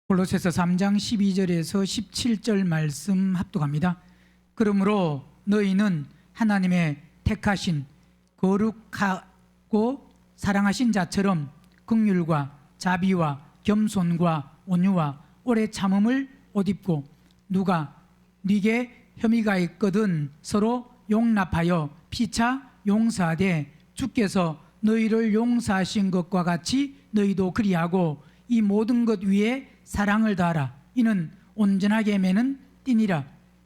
골로새서 3장 12절에서 17절 말씀 합독합니다. 그러므로 너희는 하나님의 택하신 거룩하고 사랑하신 자처럼 긍휼과 자비와 겸손과 온유와 오래 참음을 옷 입고 누가 네게 혐의가 있거든 서로 용납하여 피차 용서하되 주께서 너희를 용서하신 것과 같이 너희도 그리하고 이 모든 것 위에 사랑을 다하라. 이는 온전하게 매는 띠니라.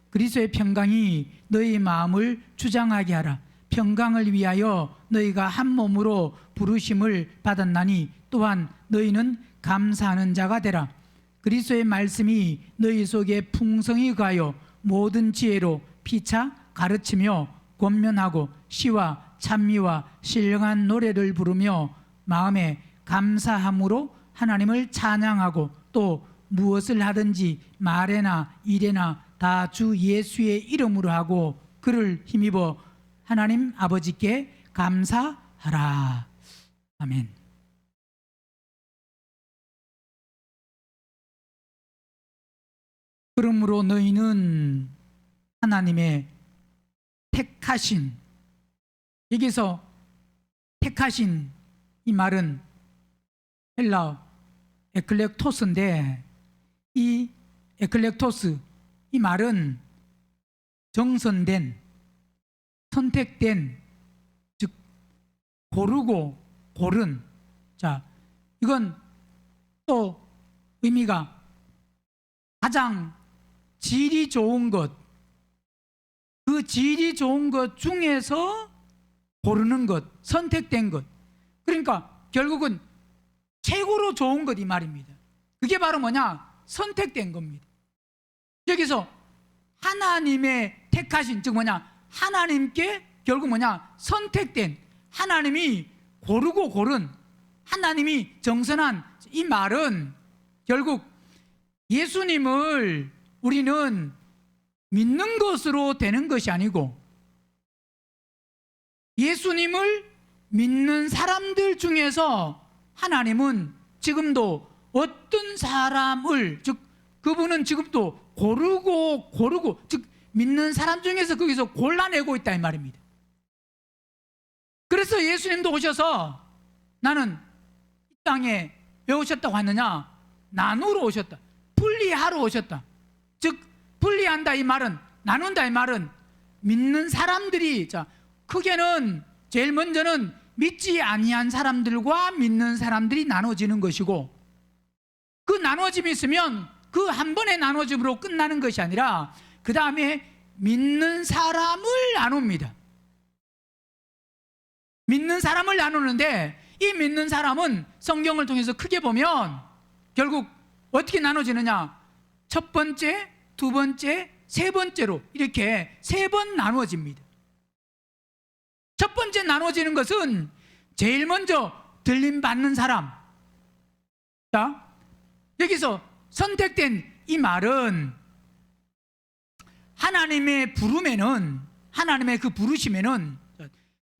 그리스도의 평강이 너희 마음을 주장하게 하라. 평강을 위하여 너희가 한 몸으로 부르심을 받았나니 또한 너희는 감사하는 자가 되라. 그리스도의 말씀이 너희 속에 풍성히 가여 모든 지혜로 피차 가르치며 권면하고 시와 찬미와 신령한 노래를 부르며 마음에 감사함으로 하나님을 찬양하고 또 무엇을 하든지 말에나 일에나 다 주 예수의 이름으로 하고 그를 힘입어 하나님 아버지께 감사하라. 아멘. 그러므로 너희는 하나님의 택하신, 여기서 택하신 이 말은 헬라어 에클렉토스인데, 이 에클렉토스, 이 말은 정선된, 선택된, 즉 고르고 고른. 자, 이건 또 의미가 가장 질이 좋은 것, 그 질이 좋은 것 중에서 고르는 것, 선택된 것. 그러니까 결국은 최고로 좋은 것, 이 말입니다. 그게 바로 뭐냐? 선택된 겁니다. 여기서 하나님의 택하신, 즉 뭐냐? 하나님께 결국 뭐냐? 선택된, 하나님이 고르고 고른, 하나님이 정선한, 이 말은 결국 예수님을 우리는 믿는 것으로 되는 것이 아니고 예수님을 믿는 사람들 중에서 하나님은 지금도 어떤 사람을, 즉 그분은 지금도 고르고 즉 믿는 사람 중에서 거기서 골라내고 있다, 이 말입니다. 그래서 예수님도 오셔서 나는 이 땅에 왜 오셨다고 하느냐? 나누러 오셨다, 분리하러 오셨다. 즉 분리한다 이 말은, 나눈다 이 말은 믿는 사람들이, 자 크게는 제일 먼저는 믿지 아니한 사람들과 믿는 사람들이 나눠지는 것이고, 그 나눠짐이 있으면 그 한 번의 나눠짐으로 끝나는 것이 아니라 그 다음에 믿는 사람을 나눕니다. 믿는 사람을 나누는데, 이 믿는 사람은 성경을 통해서 크게 보면 결국 어떻게 나눠지느냐? 첫 번째, 두 번째, 세 번째로 이렇게 세 번 나누어집니다. 첫 번째 나눠지는 것은 제일 먼저 들림 받는 사람. 자, 여기서 선택된 이 말은 하나님의 부름에는, 하나님의 그 부르심에는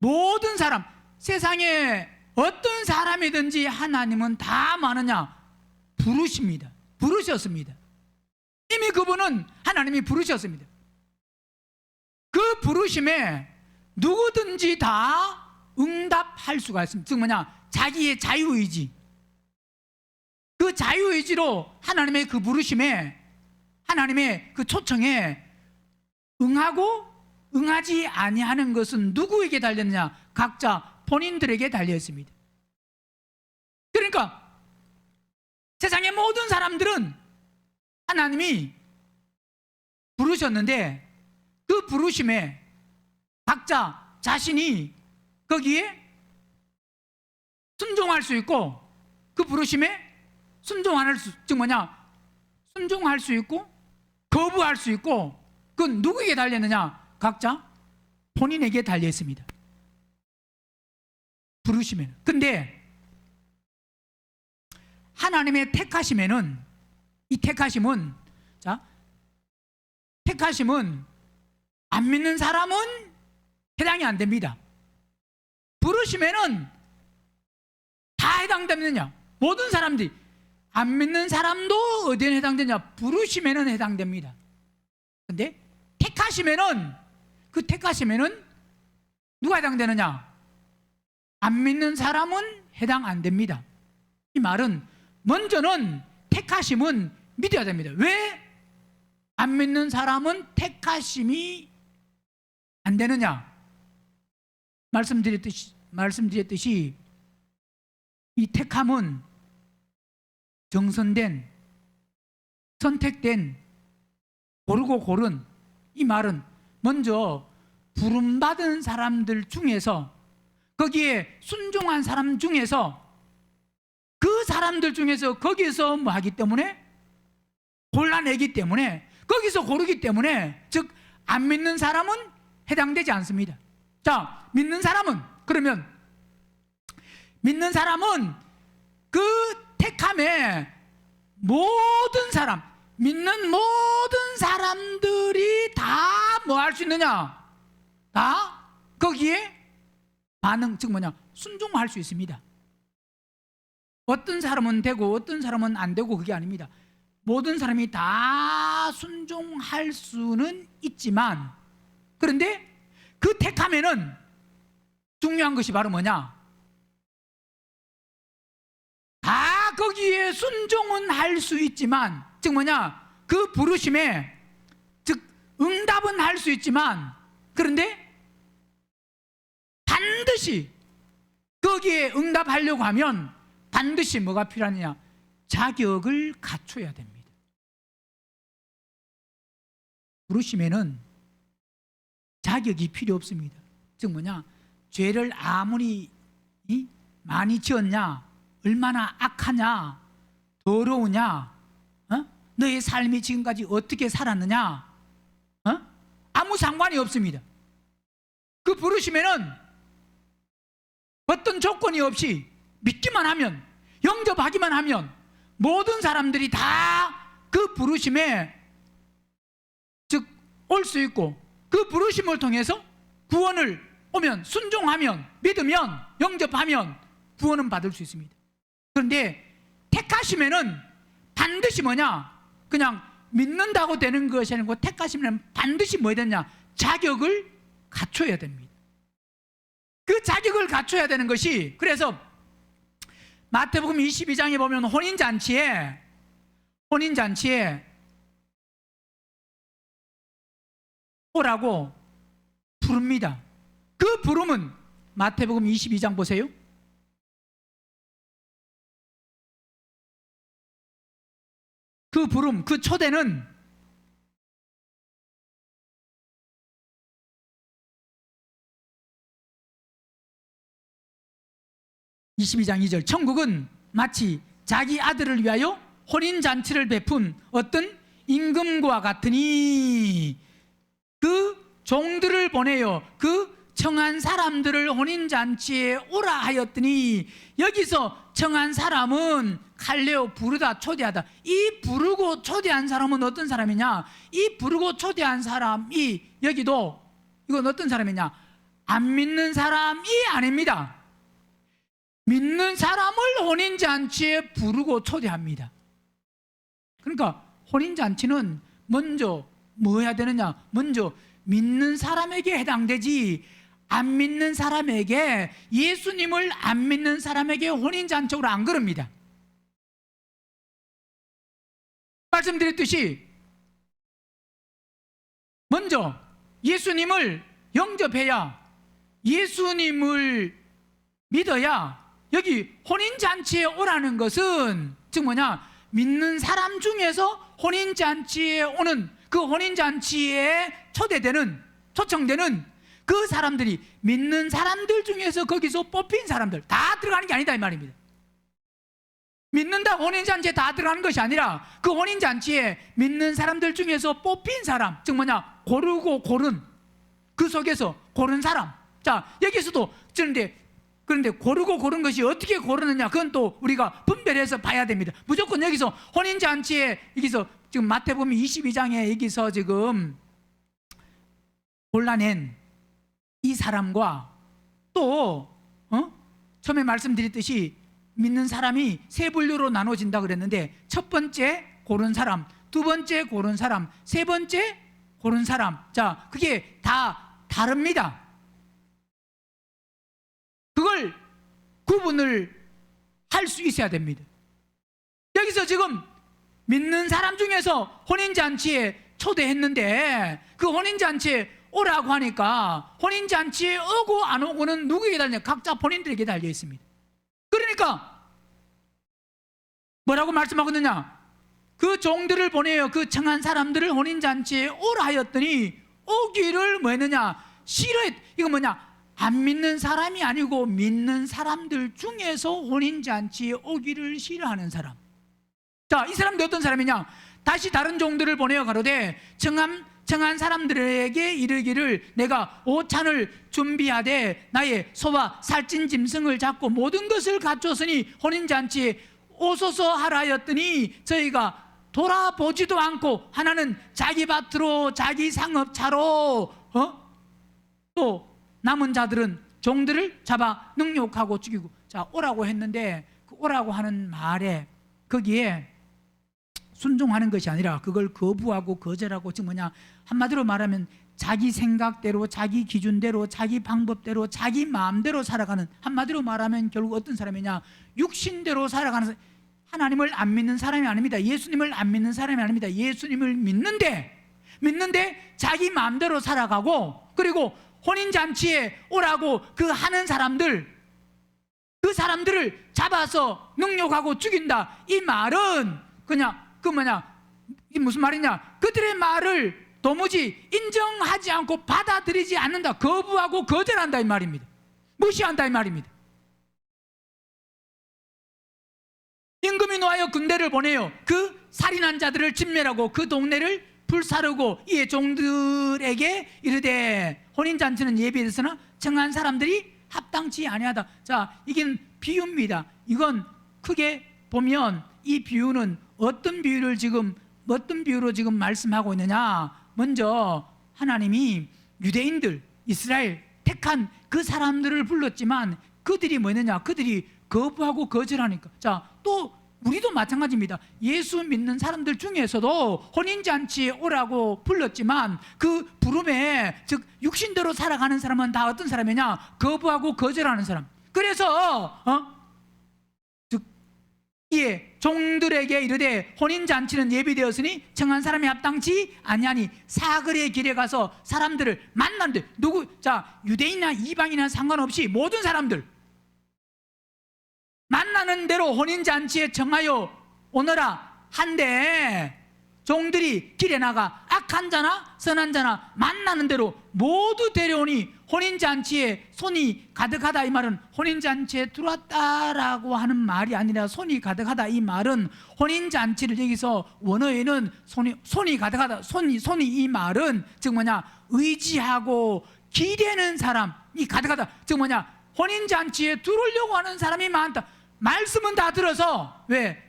모든 사람, 세상에 어떤 사람이든지 하나님은 다 많으냐? 부르십니다. 부르셨습니다. 이미 그분은 하나님이 부르셨습니다. 그 부르심에 누구든지 다 응답할 수가 있습니다. 즉 뭐냐? 자기의 자유의지. 그 자유의지로 하나님의 그 부르심에, 하나님의 그 초청에 응하고 응하지 아니하는 것은 누구에게 달렸느냐? 각자 본인들에게 달려 있습니다. 그러니까 세상의 모든 사람들은 하나님이 부르셨는데 그 부르심에 각자 자신이 거기에 순종할 수 있고, 그 부르심에 순종할 수, 즉 뭐냐? 순종할 수 있고 거부할 수 있고, 그건 누구에게 달렸느냐? 각자 본인에게 달려 있습니다. 부르심에는. 근데 하나님의 택하심에는, 이 택하심은, 자, 택하심은 안 믿는 사람은 해당이 안 됩니다. 부르심에는 다 해당되느냐? 모든 사람들이 안 믿는 사람도 어디에 해당되냐? 부르심에는 해당됩니다. 근데 택하시면은, 그 택하시면은 누가 해당되느냐? 안 믿는 사람은 해당 안 됩니다. 이 말은 먼저는 택하심은 믿어야 됩니다. 왜 안 믿는 사람은 택하심이 안 되느냐? 말씀드렸듯이 이 택함은 정선된, 선택된, 고르고 고른, 이 말은 먼저 부름받은 사람들 중에서, 거기에 순종한 사람 중에서, 그 사람들 중에서 거기에서 뭐 하기 때문에, 골라내기 때문에, 거기서 고르기 때문에, 즉 안 믿는 사람은 해당되지 않습니다. 자, 믿는 사람은, 그러면 믿는 사람은 그 택함에 모든 사람, 믿는 모든 사람들이 다 뭐 할 수 있느냐? 다 거기에 반응, 즉 뭐냐? 순종할 수 있습니다. 어떤 사람은 되고 어떤 사람은 안 되고, 그게 아닙니다. 모든 사람이 다 순종할 수는 있지만, 그런데 그 택함에는 중요한 것이 바로 뭐냐? 다 거기에 순종은 할 수 있지만, 즉 뭐냐? 그 부르심에, 즉 응답은 할 수 있지만, 그런데 반드시 거기에 응답하려고 하면 반드시 뭐가 필요하느냐? 자격을 갖춰야 됩니다. 부르심에는 자격이 필요 없습니다. 즉 뭐냐? 죄를 아무리 많이 지었냐, 얼마나 악하냐, 더러우냐, 너의 삶이 지금까지 어떻게 살았느냐, 아무 상관이 없습니다. 그 부르심에는 어떤 조건이 없이 믿기만 하면, 영접하기만 하면 모든 사람들이 다 그 부르심에 즉 올 수 있고, 그 부르심을 통해서 구원을 오면, 순종하면, 믿으면, 영접하면 구원은 받을 수 있습니다. 그런데 택하시면은 반드시 뭐냐? 그냥 믿는다고 되는 것이 아니고, 택하시면 반드시 뭐 해야 되냐? 자격을 갖춰야 됩니다. 그 자격을 갖춰야 되는 것이, 그래서 마태복음 22장에 보면 혼인잔치에 오라고 부릅니다. 그 부름은 마태복음 22장 보세요. 그 부름, 그 초대는 (22장 2절) 천국은 마치 자기 아들을 위하여 혼인잔치를 베푼 어떤 임금과 같으니, 그 종들을 보내어 그 청한 사람들을 혼인잔치에 오라 하였더니, 여기서 청한 사람은 칼레오, 부르다, 초대하다. 이 부르고 초대한 사람은 어떤 사람이냐? 이 부르고 초대한 사람이, 여기도 이건 어떤 사람이냐? 안 믿는 사람이 아닙니다. 믿는 사람을 혼인잔치에 부르고 초대합니다. 그러니까 혼인잔치는 먼저 뭐 해야 되느냐? 먼저 믿는 사람에게 해당되지, 안 믿는 사람에게, 예수님을 안 믿는 사람에게 혼인잔치로 안 그럽니다. 말씀드렸듯이 먼저 예수님을 영접해야, 예수님을 믿어야 여기 혼인잔치에 오라는 것은, 즉 뭐냐? 믿는 사람 중에서 혼인잔치에 오는, 그 혼인잔치에 초청되는 그 사람들이 믿는 사람들 중에서 거기서 뽑힌 사람들, 다 들어가는 게 아니다 이 말입니다. 믿는다고 혼인잔치에 다 들어가는 것이 아니라, 그 혼인잔치에 믿는 사람들 중에서 뽑힌 사람, 즉 뭐냐? 고르고 고른, 그 속에서 고른 사람. 자, 여기서도 그런데 고르고 고른 것이 어떻게 고르느냐, 그건 또 우리가 분별해서 봐야 됩니다. 무조건 여기서 혼인잔치에, 여기서 지금 마태복음 22장에 여기서 지금 골라낸 이 사람과 또 처음에 말씀드렸듯이 믿는 사람이 세 분류로 나눠진다 그랬는데, 첫 번째 고른 사람, 두 번째 고른 사람, 세 번째 고른 사람. 자, 그게 다 다릅니다. 그걸 구분을 할 수 있어야 됩니다. 여기서 지금 믿는 사람 중에서 혼인잔치에 초대했는데, 그 혼인잔치에 오라고 하니까 혼인잔치에 오고 안 오고는 누구에게 달려? 각자 본인들에게 달려 있습니다. 그러니까 뭐라고 말씀하거든요? 그 종들을 보내요. 그 청한 사람들을 혼인잔치에 오라 하였더니 오기를 뭐 했느냐? 싫어했. 이거 뭐냐? 안 믿는 사람이 아니고 믿는 사람들 중에서 혼인잔치에 오기를 싫어하는 사람. 자, 이 사람도 어떤 사람이냐? 다시 다른 종들을 보내어 가로되 청한 사람들에게 이르기를 내가 오찬을 준비하되 나의 소와 살찐 짐승을 잡고 모든 것을 갖추었으니 혼인잔치에 오소서 하라 하였더니 저희가 돌아보지도 않고 하나는 자기 밭으로 자기 상업차로 또 남은 자들은 종들을 잡아 능욕하고 죽이고. 자, 오라고 했는데 그 오라고 하는 말에 거기에 순종하는 것이 아니라 그걸 거부하고 거절하고, 지금 뭐냐, 한마디로 말하면 자기 생각대로 자기 기준대로 자기 방법대로 자기 마음대로 살아가는, 한마디로 말하면 결국 어떤 사람이냐, 육신대로 살아가는, 하나님을 안 믿는 사람이 아닙니다. 예수님을 안 믿는 사람이 아닙니다. 예수님을 믿는데 자기 마음대로 살아가고, 그리고 혼인잔치에 오라고 그 하는 사람들, 그 사람들을 잡아서 능욕하고 죽인다. 이 말은 그냥 이게 무슨 말이냐? 그들의 말을 도무지 인정하지 않고 받아들이지 않는다. 거부하고 거절한다 이 말입니다. 무시한다 이 말입니다. 임금이 노하여 군대를 보내요. 그 살인한 자들을 진멸하고 그 동네를 불사르고 이에 종들에게 이르되 혼인잔치는 예비되으나 청한 사람들이 합당치 아니하다. 자, 이게 비유입니다. 이건 크게 보면 이 비유는 어떤 비유로 지금 말씀하고 있느냐? 먼저 하나님이 유대인들, 이스라엘 택한 그 사람들을 불렀지만 그들이 뭐느냐? 그들이 거부하고 거절하니까. 자, 또 우리도 마찬가지입니다. 예수 믿는 사람들 중에서도 혼인잔치에 오라고 불렀지만 그 부름에, 즉 육신대로 살아가는 사람은 다 어떤 사람이냐? 거부하고 거절하는 사람. 그래서 이에 종들에게 이르되 혼인잔치는 예비되었으니 청한 사람이 합당치 아니하니 사거리의 길에 가서 사람들을 만난데, 자, 유대인이나 이방이나 상관없이 모든 사람들 만나는 대로 혼인잔치에 정하여 오너라 한데, 종들이 길에 나가 악한 자나 선한 자나 만나는 대로 모두 데려오니 혼인잔치에 손이 가득하다. 이 말은 혼인잔치에 들어왔다라고 하는 말이 아니라 손이 가득하다. 이 말은 혼인잔치를 여기서 원어에는 손이 가득하다. 손이 이 말은 즉 뭐냐? 의지하고 기대는 사람이 가득하다. 즉 뭐냐? 혼인잔치에 들어오려고 하는 사람이 많다. 말씀은 다 들어서, 왜?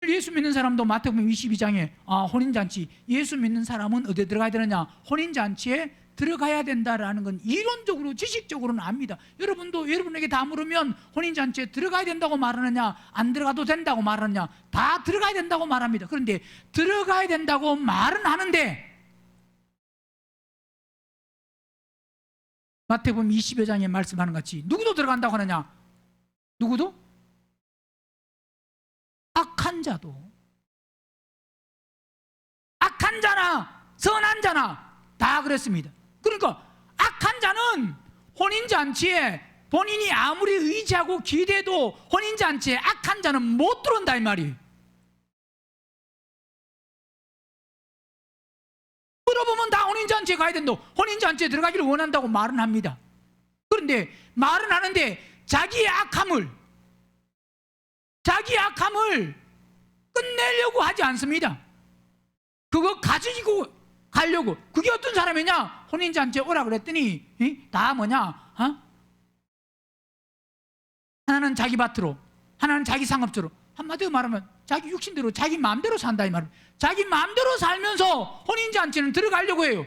예수 믿는 사람도 마태복음 22장에 혼인잔치, 예수 믿는 사람은 어디에 들어가야 되느냐? 혼인잔치에 들어가야 된다라는 건 이론적으로 지식적으로는 압니다. 여러분도 여러분에게 다 물으면 혼인잔치에 들어가야 된다고 말하느냐, 안 들어가도 된다고 말하느냐? 다 들어가야 된다고 말합니다. 그런데 들어가야 된다고 말은 하는데 마태복음 20여 장에 말씀하는 같이 누구도 들어간다고 하느냐? 누구도? 악한 자도, 악한 자나 선한 자나 다 그랬습니다. 그러니까 악한 자는 혼인잔치에 본인이 아무리 의지하고 기대도 혼인잔치에 악한 자는 못 들어온다 이 말이에요. 물어보면 다 혼인잔치에 가야 된다고, 혼인잔치에 들어가기를 원한다고 말은 합니다. 그런데 말은 하는데 자기의 악함을 끝내려고 하지 않습니다. 그거 가지고 가려고. 그게 어떤 사람이냐? 혼인잔치에 오라 그랬더니 다 뭐냐? 하나는 자기 밭으로, 하나는 자기 상업처로. 한마디로 말하면 자기 육신대로 자기 마음대로 산다 이 말입니다. 자기 마음대로 살면서 혼인잔치는 들어가려고 해요.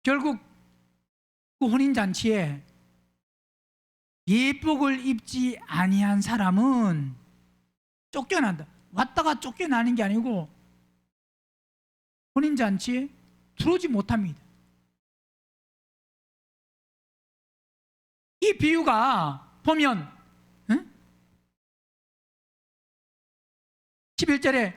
결국 그 혼인잔치에 예복을 입지 아니한 사람은 쫓겨난다. 왔다가 쫓겨나는 게 아니고 혼인잔치에 들어오지 못합니다. 이 비유가 보면 11절에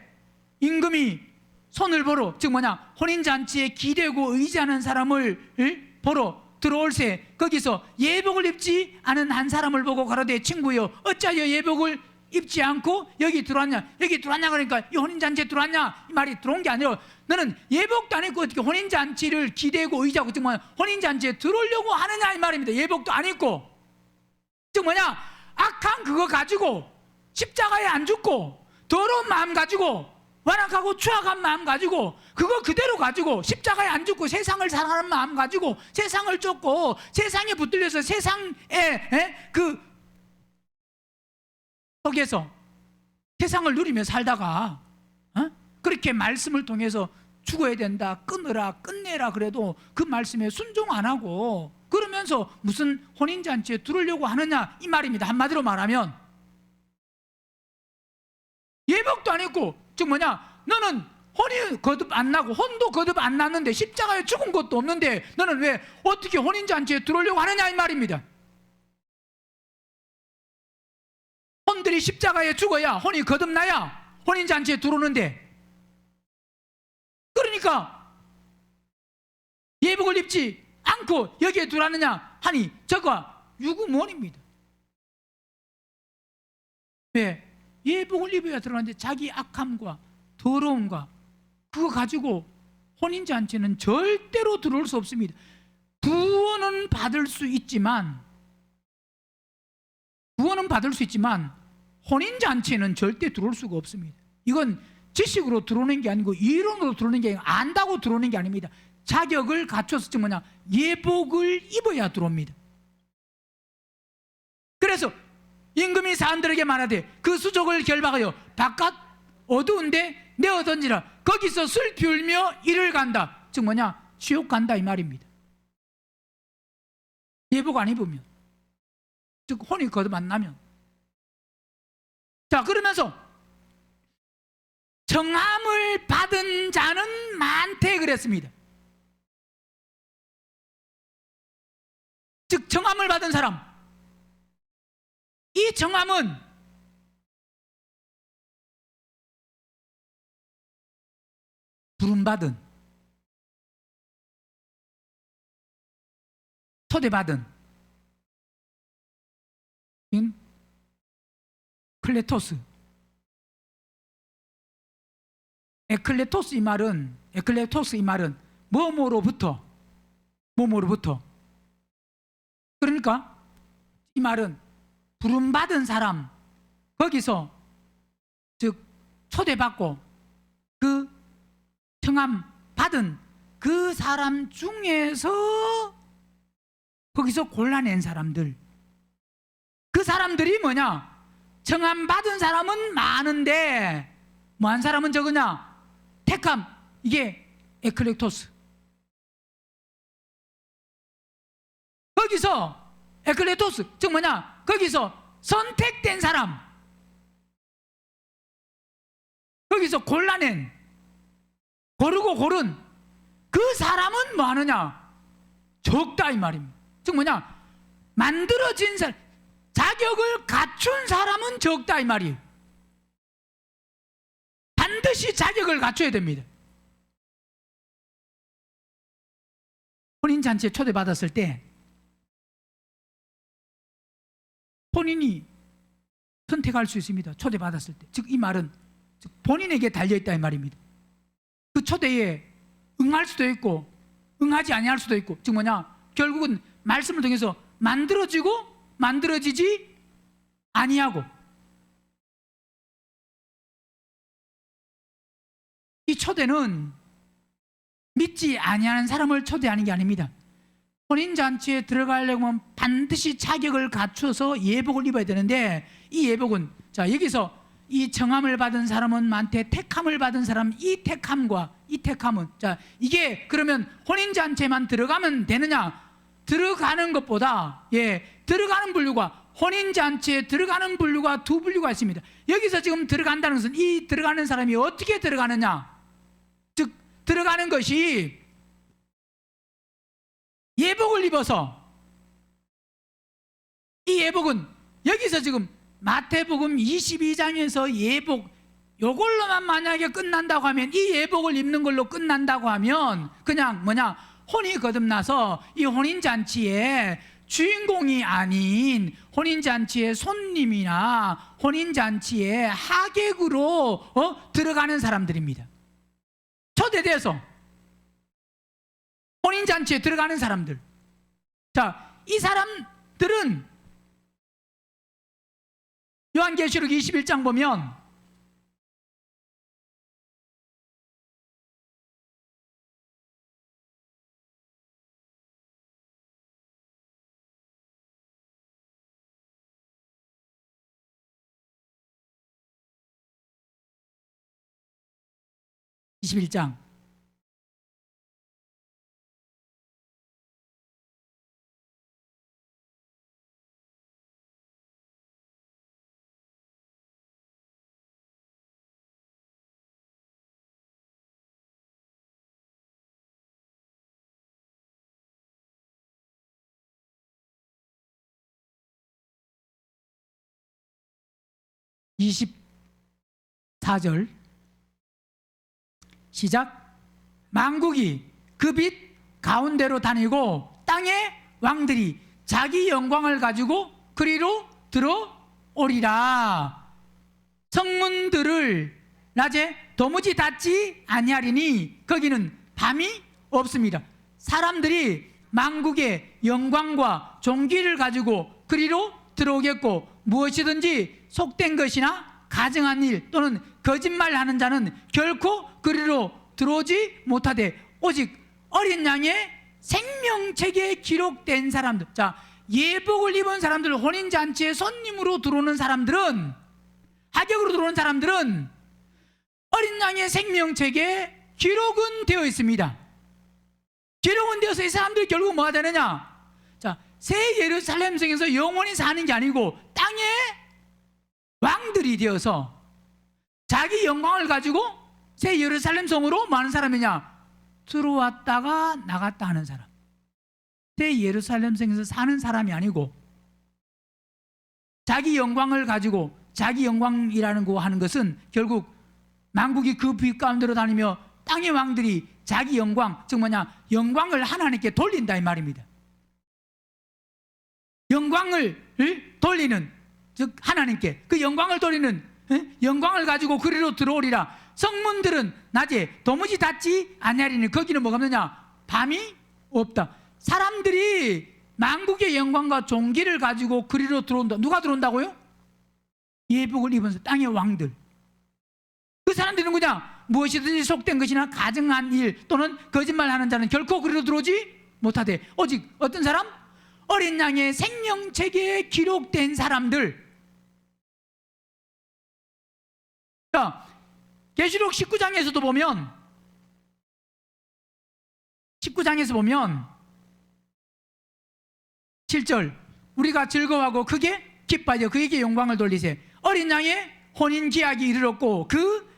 임금이 손을 보러, 즉 뭐냐, 혼인잔치에 기대고 의지하는 사람을 보러 들어올세 거기서 예복을 입지 않은 한 사람을 보고 가로되 친구여 어찌하여 예복을 입지 않고 여기 들어왔냐. 여기 들어왔냐 그러니까 이 혼인잔치에 들어왔냐 이 말이 들어온 게 아니라 너는 예복도 안 입고 어떻게 혼인잔치를 기대고 의지하고 즉 뭐냐 혼인잔치에 들어오려고 하느냐 이 말입니다. 예복도 안 입고 즉 뭐냐 악한 그거 가지고 십자가에 안 죽고 더러운 마음 가지고 완악하고 추악한 마음 가지고 그거 그대로 가지고 십자가에 안 죽고 세상을 사랑하는 마음 가지고 세상을 쫓고 세상에 붙들려서 세상의 그 속에서 세상을 누리며 살다가 그렇게 말씀을 통해서 죽어야 된다, 끊으라, 끝내라 그래도 그 말씀에 순종 안 하고 그러면서 무슨 혼인잔치에 들으려고 하느냐 이 말입니다. 한마디로 말하면 예복도 안 입고 즉 뭐냐 너는 혼이 거듭 안 나고 혼도 거듭 안 났는데 십자가에 죽은 것도 없는데 너는 왜 어떻게 혼인잔치에 들어오려고 하느냐 이 말입니다. 혼들이 십자가에 죽어야 혼이 거듭나야 혼인잔치에 들어오는데 그러니까 예복을 입지 않고 여기에 들어왔느냐 하니 저가 유구무원입니다. 왜? 예복을 입어야 들어가는데 자기 악함과 더러움과 그거 가지고 혼인잔치는 절대로 들어올 수 없습니다. 구원은 받을 수 있지만 혼인잔치는 절대 들어올 수가 없습니다. 이건 지식으로 들어오는 게 아니고 이론으로 들어오는 게 아니고 안다고 들어오는 게 아닙니다. 자격을 갖춰서 즉 뭐냐 예복을 입어야 들어옵니다. 그래서 임금이 사람들에게 말하되 그 수족을 결박하여 바깥 어두운데 내어 던지라. 거기서 슬피 울며 이를 간다. 즉 뭐냐 지옥 간다 이 말입니다. 예복 안 입으면 즉 혼이 거듭 안 나면. 자 그러면서 정함을 받은 자는 많대 그랬습니다. 즉 정함을 받은 사람, 이 정함은 부름받은, 초대받은 클레토스. 에클레토스 이 말은 뭐뭐로부터 그러니까 이 말은 부름받은 사람, 거기서 즉 초대받고 그 청함 받은 그 사람 중에서 거기서 골라낸 사람들, 그 사람들이 뭐냐 청함 받은 사람은 많은데 뭐한 사람은 적으냐 택함, 이게 에클레토스. 거기서 에클레토스 즉 뭐냐 거기서 선택된 사람, 거기서 골라낸 고르고 고른 그 사람은 뭐 하느냐 적다 이 말입니다. 즉 뭐냐 만들어진 사람, 자격을 갖춘 사람은 적다 이 말이에요. 반드시 자격을 갖춰야 됩니다. 혼인잔치에 초대받았을 때 본인이 선택할 수 있습니다. 초대받았을 때. 즉 이 말은 즉 본인에게 달려있다 이 말입니다. 그 초대에 응할 수도 있고 응하지 아니할 수도 있고 즉 뭐냐 결국은 말씀을 통해서 만들어지고 만들어지지 아니하고, 이 초대는 믿지 아니하는 사람을 초대하는 게 아닙니다. 혼인잔치에 들어가려면 반드시 자격을 갖춰서 예복을 입어야 되는데 이 예복은 자 여기서 이 정함을 받은 사람은 많대 택함을 받은 사람, 이 택함과 이 택함은, 자, 이게 그러면 혼인잔치에만 들어가면 되느냐? 들어가는 것보다, 들어가는 분류가, 혼인잔치에 들어가는 분류가 두 분류가 있습니다. 여기서 지금 들어간다는 것은 이 들어가는 사람이 어떻게 들어가느냐? 즉, 들어가는 것이 예복을 입어서, 이 예복은 여기서 지금 마태복음 22장에서 예복, 요걸로만 만약에 끝난다고 하면, 이 예복을 입는 걸로 끝난다고 하면 그냥 혼이 거듭나서 이 혼인잔치에 주인공이 아닌 혼인잔치의 손님이나 혼인잔치의 하객으로 들어가는 사람들입니다. 초대돼서 혼인잔치에 들어가는 사람들. 자, 이 사람들은 요한계시록 21장 보면 (21장) 24절 시작. 만국이 그 빛 가운데로 다니고 땅의 왕들이 자기 영광을 가지고 그리로 들어오리라. 성문들을 낮에 도무지 닫지 아니하리니 거기는 밤이 없습니다. 사람들이 만국의 영광과 존귀를 가지고 그리로 들어오겠고 무엇이든지 속된 것이나 가증한 일 또는 거짓말하는 자는 결코 그리로 들어오지 못하되 오직 어린 양의 생명책에 기록된 사람들. 자, 예복을 입은 사람들, 혼인잔치에 손님으로 들어오는 사람들은, 하객으로 들어오는 사람들은 어린 양의 생명책에 기록은 되어 있습니다. 기록은 되어서 이 사람들이 결국 뭐가 되느냐? 자, 새 예루살렘 성에서 영원히 사는 게 아니고 땅의 왕들이 되어서 자기 영광을 가지고 새 예루살렘 성으로 많은 사람이냐? 들어왔다가 나갔다 하는 사람. 새 예루살렘 성에서 사는 사람이 아니고 자기 영광을 가지고, 자기 영광이라는 거 하는 것은 결국 만국이 그 빛 가운데로 다니며 땅의 왕들이 자기 영광, 즉 영광을 하나님께 돌린다 이 말입니다. 영광을 돌리는, 즉 하나님께 그 영광을 돌리는, 영광을 가지고 그리로 들어오리라. 성문들은 낮에 도무지 닫지 아니하리니 거기는 뭐가 없느냐? 밤이 없다. 사람들이 만국의 영광과 존귀를 가지고 그리로 들어온다. 누가 들어온다고요? 예복을 입은 땅의 왕들. 그 사람들은 그냥 무엇이든지 속된 것이나 가증한 일 또는 거짓말하는 자는 결코 그리로 들어오지 못하되 오직 어떤 사람? 어린 양의 생명책에 기록된 사람들. 자, 계시록 19장에서도 보면 19장에서 보면 7절 우리가 즐거워하고 크게 기뻐하여 그에게 영광을 돌리세. 어린 양의 혼인 기약이 이르렀고 그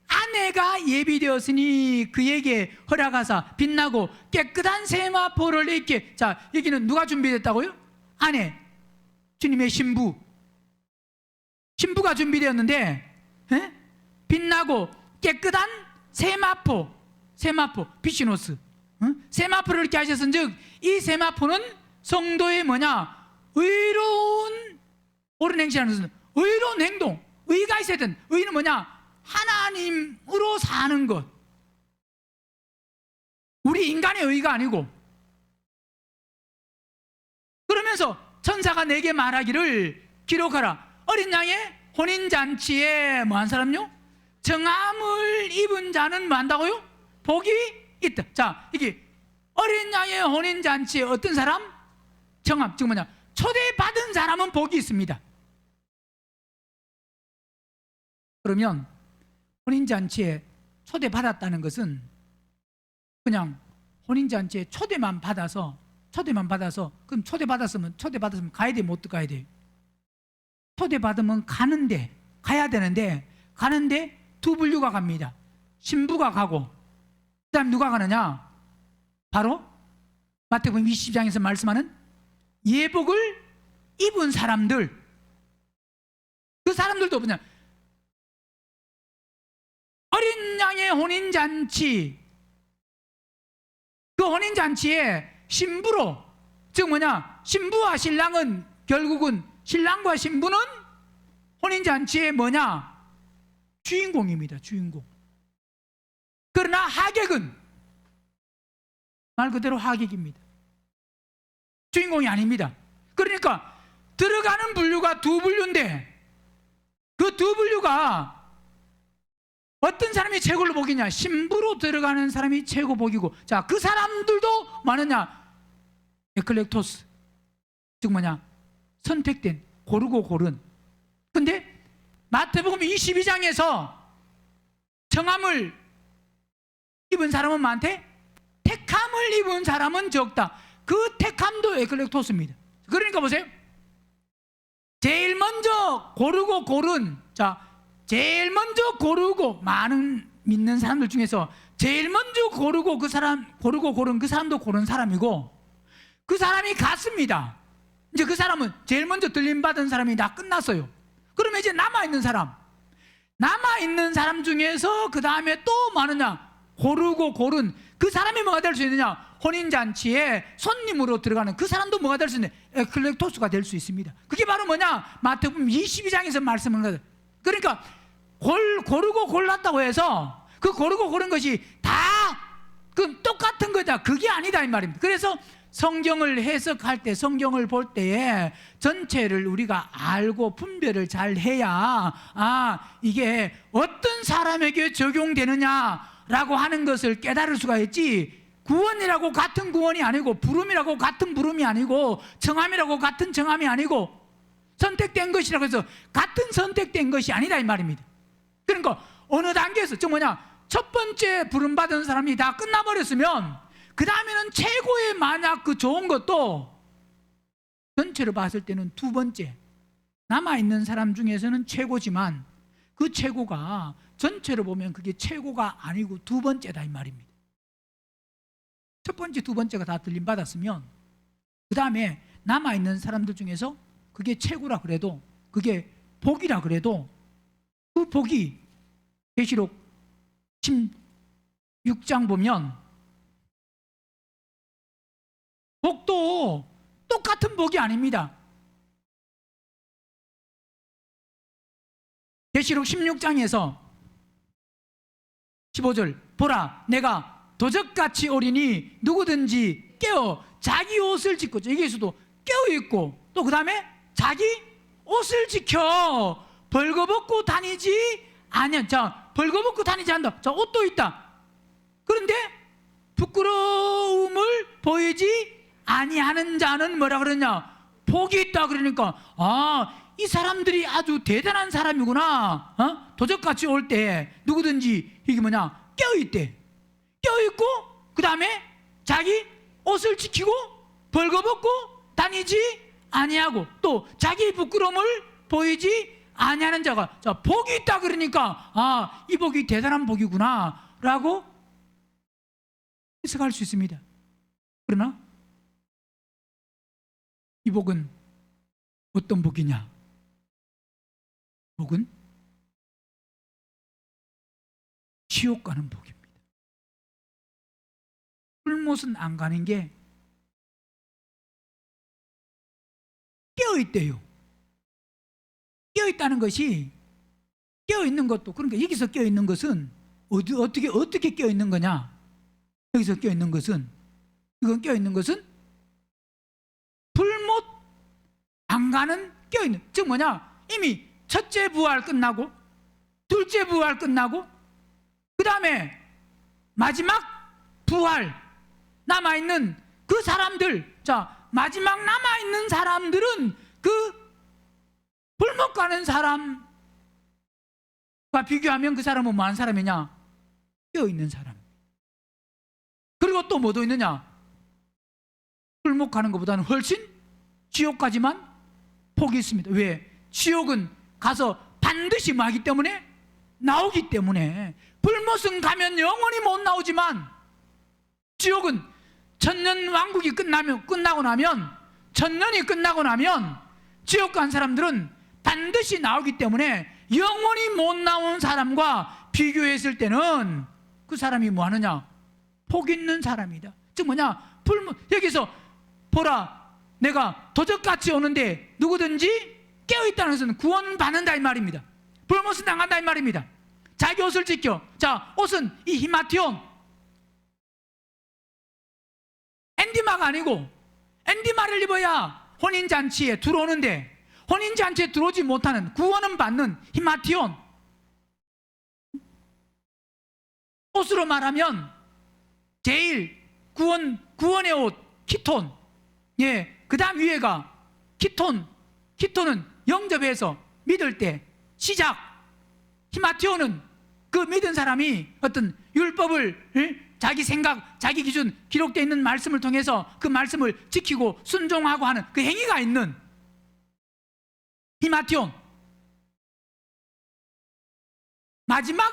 아내가 예비되었으니 그에게 허락하사 빛나고 깨끗한 세마포를 입게. 자, 여기는 누가 준비됐다고요? 아내, 주님의 신부가 준비되었는데 빛나고 깨끗한 세마포, 비시노스, 세마포를 이렇게 하셨은즉 이 세마포는 성도의 의로운 옳은 행실하는 것은 의로운 행동, 의가 있어야 된. 의는 하나님으로 사는 것. 우리 인간의 의가 아니고. 그러면서 천사가 내게 말하기를 기록하라. 어린 양의 혼인잔치에 뭐한 사람요? 정함을 입은 자는 뭐 한다고요? 복이 있다. 자, 이게 어린 양의 혼인잔치에 어떤 사람? 정함, 즉 초대받은 사람은 복이 있습니다. 그러면 혼인잔치에 초대받았다는 것은 그냥 혼인잔치에 초대만 받아서 그럼 초대받았으면 가야 돼, 못 가야 돼? 초대받으면 가야 되는데 두 분류가 갑니다. 신부가 가고, 그 다음 누가 가느냐? 바로 마태복음 20장에서 말씀하는 예복을 입은 사람들. 그 사람들도 뭐냐? 어린 양의 혼인잔치, 그 혼인잔치에 신부로, 즉 뭐냐? 신부와 신랑은 결국은, 신랑과 신부는 혼인잔치의 뭐냐? 주인공입니다. 주인공. 그러나 하객은 말 그대로 하객입니다. 주인공이 아닙니다. 그러니까 들어가는 분류가 두 분류인데, 그 두 분류가 어떤 사람이 최고로 복이냐? 신부로 들어가는 사람이 최고 복이고, 자, 그 사람들도 많으냐? 에클렉토스, 즉 뭐냐? 선택된, 고르고 고른. 근데 마태복음 22장에서 청함을 입은 사람은 많대, 택함을 입은 사람은 적다. 그 택함도 에클렉토스입니다. 그러니까 보세요. 제일 먼저 고르고 고른, 자, 제일 먼저 고르고, 많은 믿는 사람들 중에서 제일 먼저 고르고 고른 그 사람도 고른 사람이고, 그 사람이 갔습니다. 이제 그 사람은 제일 먼저 들림받은 사람이 다 끝났어요. 그러면 이제 남아있는 사람 중에서 그 다음에 또 많으냐? 고르고 고른 그 사람이 뭐가 될 수 있느냐? 혼인잔치에 손님으로 들어가는 그 사람도 뭐가 될 수 있느냐? 에클렉토스가 될 수 있습니다. 그게 바로 뭐냐? 마태복음 22장에서 말씀하는 거예요. 그러니까 고르고 골랐다고 해서 그 고르고 고른 것이 다 그 똑같은 거다, 그게 아니다 이 말입니다. 그래서 성경을 해석할 때, 성경을 볼 때에 전체를 우리가 알고 분별을 잘 해야, 이게 어떤 사람에게 적용되느냐라고 하는 것을 깨달을 수가 있지, 구원이라고 같은 구원이 아니고, 부름이라고 같은 부름이 아니고, 청함이라고 같은 청함이 아니고, 선택된 것이라고 해서 같은 선택된 것이 아니다 이 말입니다. 그러니까 어느 단계에서, 즉 뭐냐? 첫 번째 부름받은 사람이 다 끝나버렸으면 그 다음에는 최고의, 만약 그 좋은 것도 전체로 봤을 때는 두 번째, 남아있는 사람 중에서는 최고지만 그 최고가 전체로 보면 그게 최고가 아니고 두 번째다 이 말입니다. 첫 번째, 두 번째가 다 들림받았으면 그 다음에 남아있는 사람들 중에서 그게 최고라 그래도, 그게 복이라 그래도, 그 복이 계시록 16장 보면 복도 똑같은 복이 아닙니다. 계시록 16장에서 15절, 보라 내가 도적같이 오리니 누구든지 깨어 자기 옷을 지켜, 여기에서도 깨어 있고, 또 그 다음에 자기 옷을 지켜 벌거벗고 다니지 아니야. 자, 벌거벗고 다니지 않는다. 자, 옷도 있다. 그런데 부끄러움을 보이지 아니하는 자는 뭐라 그러냐? 복이 있다. 그러니까 이 사람들이 아주 대단한 사람이구나. 도적같이 올 때 누구든지 이게 뭐냐? 껴있대. 껴있고 그 다음에 자기 옷을 지키고 벌거벗고 다니지 아니하고, 또 자기 부끄러움을 보이지 아니하는 자가, 자, 복이 있다. 그러니까 이 복이 대단한 복이구나 라고 해석할 수 있습니다. 그러나 이 복은 어떤 복이냐? 복은 지옥 가는 복입니다. 불못은 안 가는 게 깨어있대요. 깨어있다는 것이, 깨어있는 것도, 그러니까 여기서 깨어있는 것은 어떻게 깨어있는 거냐? 여기서 깨어있는 것은, 이건 깨어있는 것은 불못 안 가는 깨어있는, 즉 뭐냐? 이미 첫째 부활 끝나고 둘째 부활 끝나고 그 다음에 마지막 부활 남아있는 그 사람들, 자, 마지막 남아있는 사람들은 그 불못 가는 사람과 비교하면 그 사람은 뭐한 사람이냐? 깨어있는 사람. 지옥도 뭐도 있느냐? 불목하는 것보다는 훨씬 지옥까지만 폭이 있습니다. 왜? 지옥은 가서 반드시 뭐 하기 때문에? 나오기 때문에. 불못은 가면 영원히 못 나오지만 지옥은 천년 왕국이 끝나고 나면, 천년이 끝나고 나면 지옥 간 사람들은 반드시 나오기 때문에 영원히 못 나온 사람과 비교했을 때는 그 사람이 뭐 하느냐? 복 있는 사람이다. 즉 뭐냐? 여기서 보라, 내가 도적같이 오는데 누구든지 깨어있다는 것은 구원 받는다 이 말입니다. 불못은 당한다 이 말입니다. 자기 옷을 지켜. 자, 옷은 이 히마티온, 엔디마가 아니고, 엔디마를 입어야 혼인잔치에 들어오는데 혼인잔치에 들어오지 못하는, 구원은 받는 히마티온, 옷으로 말하면 제일 구원의 옷 키톤, 예, 그 다음 위에가 키톤은 영접해서 믿을 때 시작, 히마티온은 그 믿은 사람이 어떤 율법을 자기 생각, 자기 기준 기록되어 있는 말씀을 통해서 그 말씀을 지키고 순종하고 하는 그 행위가 있는 히마티온. 마지막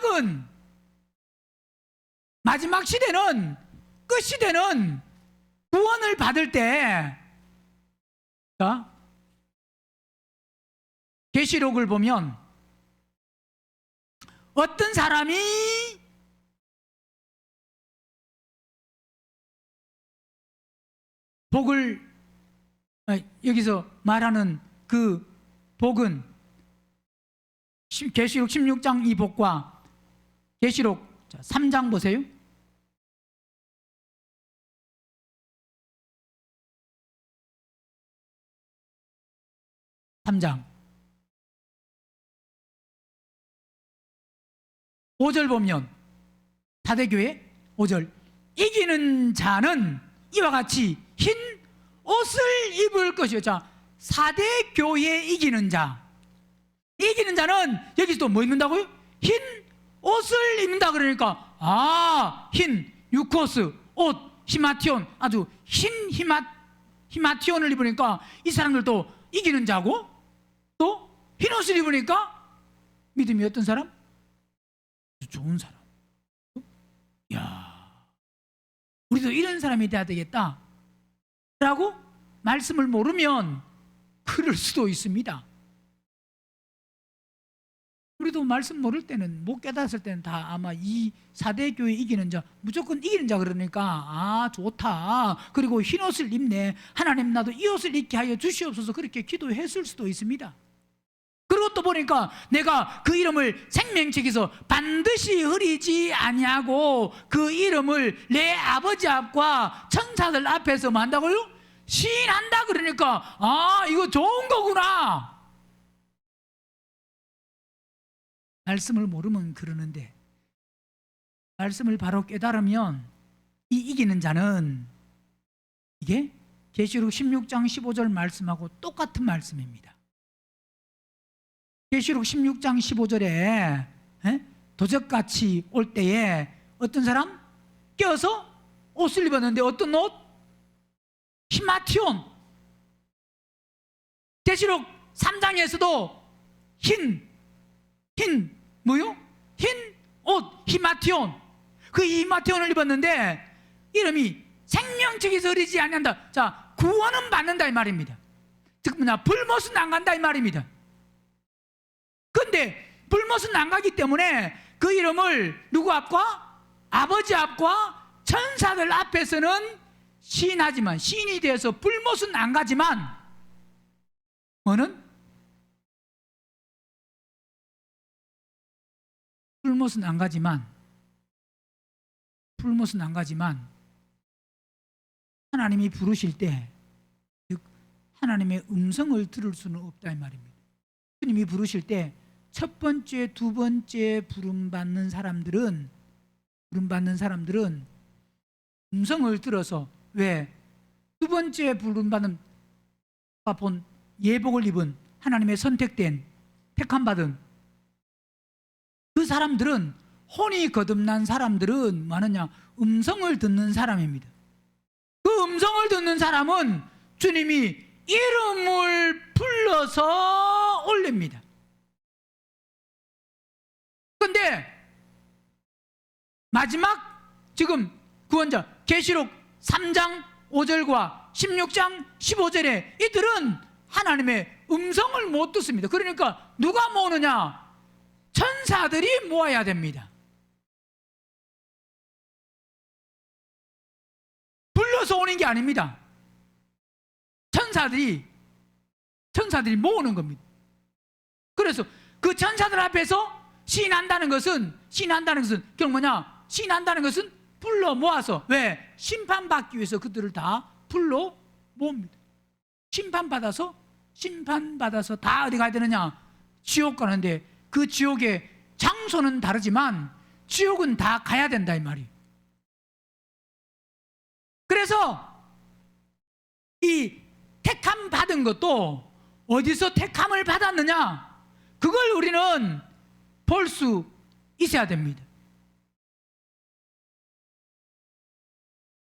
시대는, 끝 시대는 구원을 받을 때, 자, 계시록을 보면 어떤 사람이 복을, 여기서 말하는 그 복은 계시록 16장 이 복과 계시록 3장 보세요. 3장 5절 보면 사대교회 5절, 이기는 자는 이와 같이 흰 옷을 입을 것이요. 자, 사대교회 이기는 자는 여기서 뭐 입는다고요? 흰 옷을 입는다. 그러니까 흰 유코스 옷 히마티온, 아주 흰 히마티온을 입으니까 이 사람들도 이기는 자고, 또 흰 옷을 입으니까 믿음이 어떤 사람? 좋은 사람. 야, 우리도 이런 사람이 돼야 되겠다 라고 말씀을 모르면 그럴 수도 있습니다. 우리도 말씀 모를 때는, 못 깨닫을 때는 다 아마 이 4대 교회 이기는 자, 무조건 이기는 자 그러니까 좋다, 그리고 흰 옷을 입네, 하나님 나도 이 옷을 입게 하여 주시옵소서, 그렇게 기도했을 수도 있습니다. 그리고 또 보니까 내가 그 이름을 생명책에서 반드시 흐리지 아니하고 그 이름을 내 아버지 앞과 천사들 앞에서 뭐 한다고요? 시인한다. 그러니까 이거 좋은 거구나. 말씀을 모르면 그러는데, 말씀을 바로 깨달으면 이 이기는 자는, 이게 계시록 16장 15절 말씀하고 똑같은 말씀입니다. 계시록 16장 15절에 도적같이 올 때에 어떤 사람? 껴서 옷을 입었는데 어떤 옷? 히마티온. 계시록 3장에서도 흰 옷 히마티온. 그 히마티온을 입었는데 이름이 생명책에서 흐리지 아니한다. 자, 구원은 받는다 이 말입니다. 즉 뭐냐? 불못은 안 간다 이 말입니다. 근데 불못은 안 가기 때문에 그 이름을 누구 앞과? 아버지 앞과 천사들 앞에서는 시인하지만, 시인이 되어서 불못은 안 가지만, 뭐는? 불못은 안 가지만 하나님이 부르실 때, 즉 하나님의 음성을 들을 수는 없다 이 말입니다. 주님이 부르실 때 첫 번째, 두 번째 부름받는 사람들은 음성을 들어서, 왜? 두 번째 부름받은 본 예복을 입은 하나님의 선택된 택함받은 그 사람들은 혼이 거듭난 사람들은 뭐하느냐? 음성을 듣는 사람입니다. 그 음성을 듣는 사람은 주님이 이름을 불러서 올립니다. 그런데 마지막 지금 구원자 계시록 3장 5절과 16장 15절에 이들은 하나님의 음성을 못 듣습니다. 그러니까 누가 모으느냐? 천사들이 모아야 됩니다. 불러서 오는 게 아닙니다. 천사들이 모으는 겁니다. 그래서 그 천사들 앞에서 시인한다는 것은 결국 뭐냐? 시인한다는 것은 불러 모아서, 왜? 심판받기 위해서 그들을 다 불러 모읍니다. 심판받아서 다 어디 가야 되느냐? 지옥 가는데 그 지옥의 장소는 다르지만 지옥은 다 가야 된다 이 말이에요. 그래서 이 택함 받은 것도 어디서 택함을 받았느냐? 그걸 우리는 볼 수 있어야 됩니다.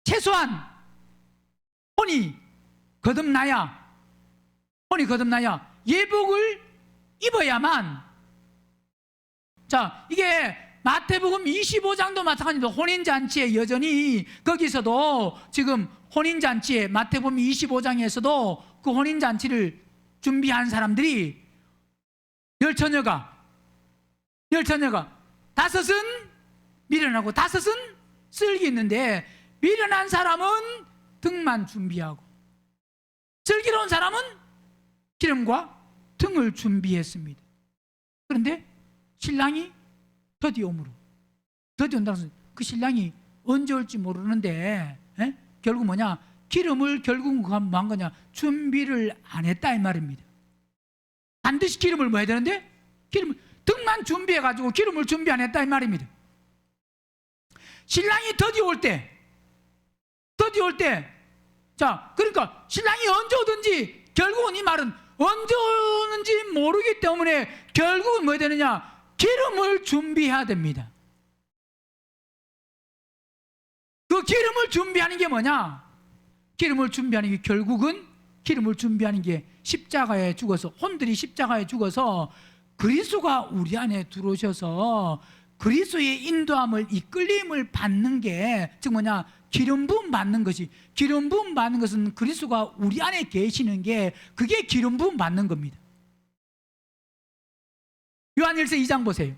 최소한 혼이 거듭나야 예복을 입어야만. 자, 이게 마태복음 25장도 마찬가지입니다. 혼인잔치에 여전히 거기서도 지금 혼인잔치에 마태복음 25장에서도 그 혼인잔치를 준비한 사람들이 열처녀가 다섯은 미련하고 다섯은 슬기 있는데, 미련한 사람은 등만 준비하고 슬기로운 사람은 기름과 등을 준비했습니다. 그런데 신랑이 드디어 온다는 것은 그 신랑이 언제 올지 모르는데, 결국 뭐냐? 기름을 결국 뭐 한 거냐? 준비를 안 했다 이 말입니다. 반드시 기름을 뭐 해야 되는데? 등만 준비해가지고 기름을 준비 안 했다 이 말입니다. 신랑이 드디어 올 때, 자, 그러니까 신랑이 언제 오든지 결국은 이 말은 언제 오는지 모르기 때문에 결국은 뭐 해야 되느냐? 기름을 준비해야 됩니다. 그 기름을 준비하는 게 뭐냐? 기름을 준비하는 게 결국은 기름을 준비하는 게 십자가에 죽어서, 혼들이 십자가에 죽어서 그리스도가 우리 안에 들어오셔서 그리스도의 인도함을, 이끌림을 받는 게, 즉 뭐냐? 기름 부음 받는 것이, 기름 부음 받는 것은 그리스도가 우리 안에 계시는 게, 그게 기름 부음 받는 겁니다. 요한일서 2장 보세요.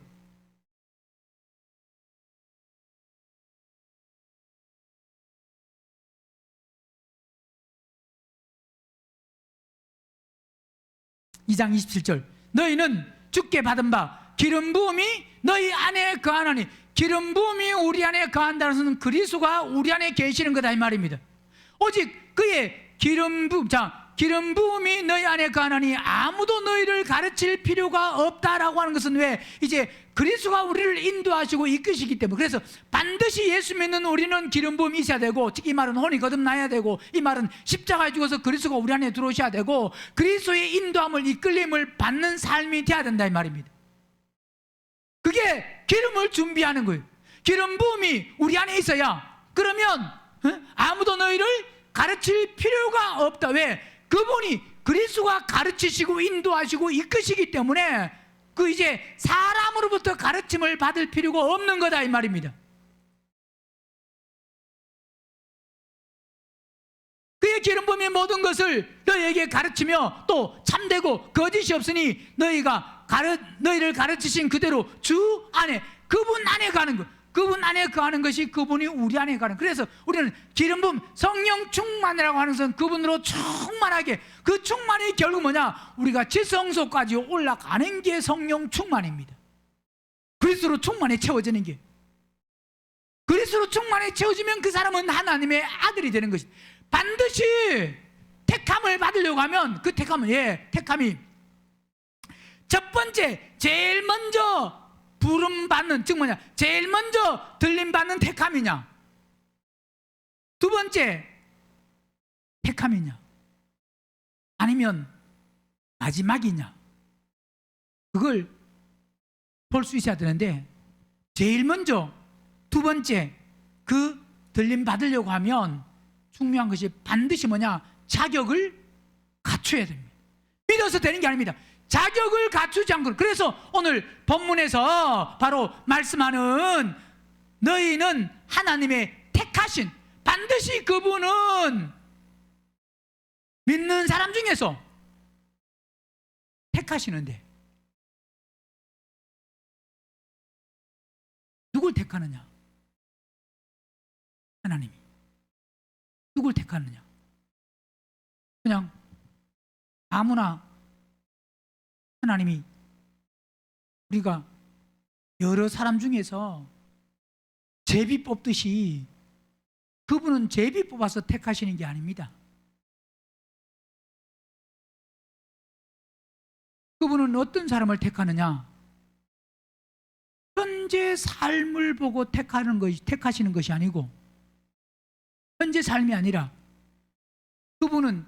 (2장 27절) 너희는 주께 받은 바 기름 부음이 너희 안에 거하나니, 기름 부음이 우리 안에 거한다는 것은 그리스도가 우리 안에 계시는 거다 이 말입니다. 오직 그의 기름 부음이 너희 안에 거하나니 아무도 너희를 가르칠 필요가 없다라고 하는 것은, 왜? 이제 그리스도가 우리를 인도하시고 이끄시기 때문에. 그래서 반드시 예수 믿는 우리는 기름 부음이 있어야 되고, 즉 이 말은 혼이 거듭나야 되고, 이 말은 십자가에 죽어서 그리스도가 우리 안에 들어오셔야 되고, 그리스도의 인도함을, 이끌림을 받는 삶이 돼야 된다 이 말입니다. 그게 기름을 준비하는 거예요. 기름 부음이 우리 안에 있어야, 그러면 아무도 너희를 가르칠 필요가 없다. 왜? 그분이 그리스도가 가르치시고 인도하시고 이끄시기 때문에 그 이제 사람으로부터 가르침을 받을 필요가 없는 거다 이 말입니다. 그의 기름 부음이 모든 것을 너희에게 가르치며 또 참되고 거짓이 없으니 너희를 가르치신 그대로 주 안에, 그분 안에 가는 것, 그분 안에 거하는 것이 그분이 우리 안에 가는. 그래서 우리는 기름 부음, 성령 충만이라고 하는 것은 그분으로 충만하게, 그 충만이 결국 뭐냐? 우리가 지성소까지 올라가는 게 성령 충만입니다. 그리스도로 충만에 채워지는 게, 그리스도로 충만에 채워지면 그 사람은 하나님의 아들이 되는 것이. 반드시 택함을 받으려고 하면 그 택함이 첫 번째, 제일 먼저 부름 받는, 즉 뭐냐? 제일 먼저 들림 받는 택함이냐? 두 번째 택함이냐? 아니면 마지막이냐? 그걸 볼 수 있어야 되는데, 제일 먼저 두 번째 그 들림 받으려고 하면 중요한 것이 반드시 뭐냐? 자격을 갖춰야 됩니다. 믿어서 되는 게 아닙니다. 자격을 갖추지 않고. 그래서 오늘 본문에서 바로 말씀하는 너희는 하나님의 택하신, 반드시 그분은 믿는 사람 중에서 택하시는데 누굴 택하느냐? 하나님이. 누굴 택하느냐? 그냥 아무나 하나님이 우리가 여러 사람 중에서 제비 뽑듯이 그분은 제비 뽑아서 택하시는 게 아닙니다. 그분은 어떤 사람을 택하느냐? 현재 삶을 보고 택하시는 것이 아니고, 현재 삶이 아니라 그분은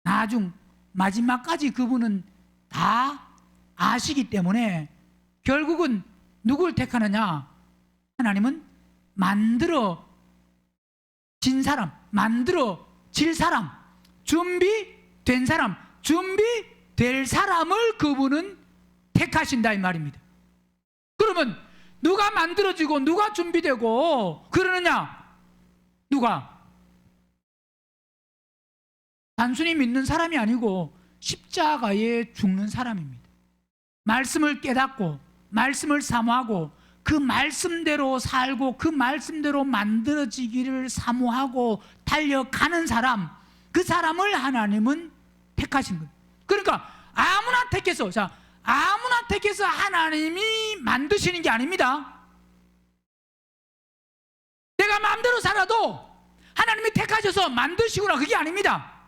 나중 마지막까지 그분은 다 아시기 때문에 결국은 누굴 택하느냐? 하나님은 만들어진 사람, 만들어질 사람, 준비된 사람, 준비될 사람을 그분은 택하신다 이 말입니다. 그러면 누가 만들어지고 누가 준비되고 그러느냐? 누가? 단순히 믿는 사람이 아니고 십자가에 죽는 사람입니다. 말씀을 깨닫고 말씀을 사모하고 그 말씀대로 살고 그 말씀대로 만들어지기를 사모하고 달려가는 사람, 그 사람을 하나님은 택하신 거예요. 그러니까 아무나 택해서, 아무나 택해서 하나님이 만드시는 게 아닙니다. 내가 마음대로 살아도 하나님이 택하셔서 만드시구나, 그게 아닙니다.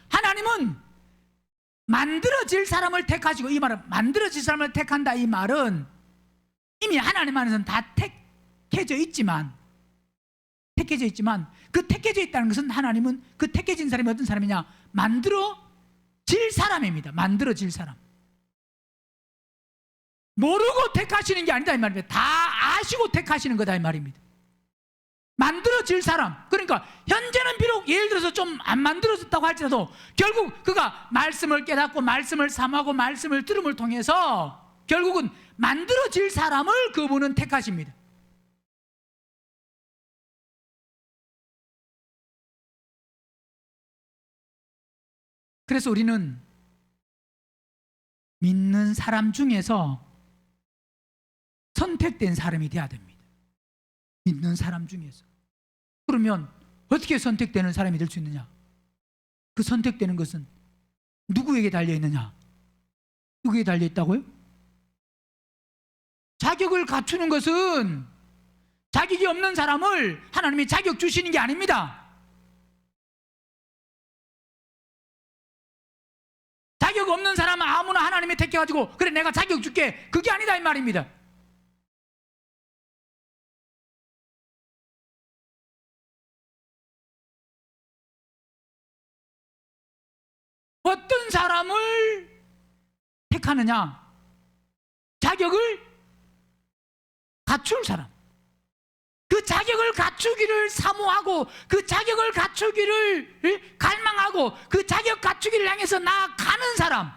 하나님은 만들어질 사람을 택하시고, 이 말은 만들어질 사람을 택한다 이 말은 이미 하나님 안에서는 다 택해져 있지만 그 택해져 있다는 것은 하나님은 그 택해진 사람이 어떤 사람이냐? 만들어질 사람입니다. 만들어질 사람. 모르고 택하시는 게 아니다 이 말입니다. 다 아시고 택하시는 거다 이 말입니다. 만들어질 사람. 그러니까 현재는 비록 예를 들어서 좀 안 만들어졌다고 할지라도 결국 그가 말씀을 깨닫고 말씀을 삼하고 말씀을 들음을 통해서 결국은 만들어질 사람을 그분은 택하십니다. 그래서 우리는 믿는 사람 중에서 선택된 사람이 되어야 됩니다. 믿는 사람 중에서. 그러면 어떻게 선택되는 사람이 될 수 있느냐? 그 선택되는 것은 누구에게 달려 있느냐? 누구에게 달려 있다고요? 자격을 갖추는 것은 자격이 없는 사람을 하나님이 자격 주시는 게 아닙니다. 자격 없는 사람은 아무나 하나님이 택해가지고 그래 내가 자격 줄게, 그게 아니다 이 말입니다. 어떤 사람을 택하느냐? 자격을 갖출 사람. 그 자격을 갖추기를 사모하고 그 자격을 갖추기를 갈망하고 그 자격 갖추기를 향해서 나아가는 사람.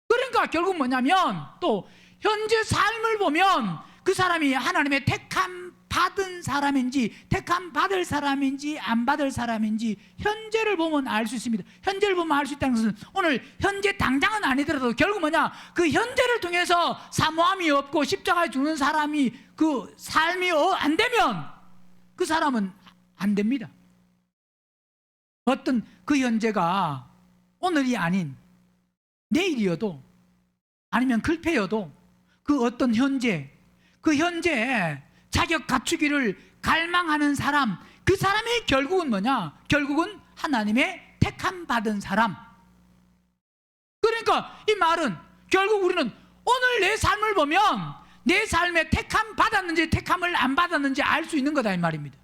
그러니까 결국 뭐냐면 또 현재 삶을 보면 그 사람이 하나님의 택함 받은 사람인지 택함 받을 사람인지 안 받을 사람인지 현재를 보면 알 수 있습니다. 현재를 보면 알 수 있다는 것은 오늘 현재 당장은 아니더라도 결국 뭐냐? 그 현재를 통해서 사모함이 없고 십자가에 죽는 사람이 그 삶이 안 되면 그 사람은 안 됩니다. 어떤 그 현재가 오늘이 아닌 내일이어도 아니면 글패여도 그 어떤 현재, 그 현재에 자격 갖추기를 갈망하는 사람, 그 사람이 결국은 뭐냐? 결국은 하나님의 택함 받은 사람. 그러니까 이 말은 결국 우리는 오늘 내 삶을 보면 내 삶에 택함 받았는지 택함을 안 받았는지 알 수 있는 거다 이 말입니다.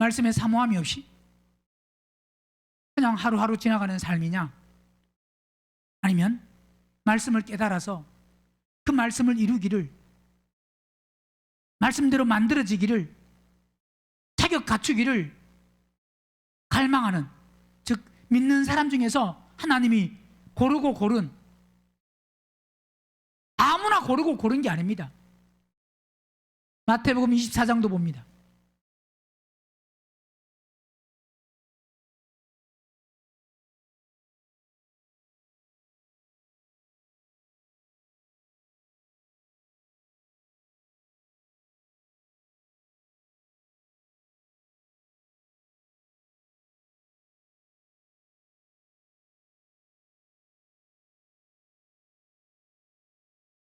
말씀에 사모함이 없이 그냥 하루하루 지나가는 삶이냐? 아니면 말씀을 깨달아서 그 말씀을 이루기를, 말씀대로 만들어지기를, 자격 갖추기를 갈망하는, 즉 믿는 사람 중에서 하나님이 고르고 고른, 아무나 고르고 고른 게 아닙니다. 마태복음 24장도 봅니다.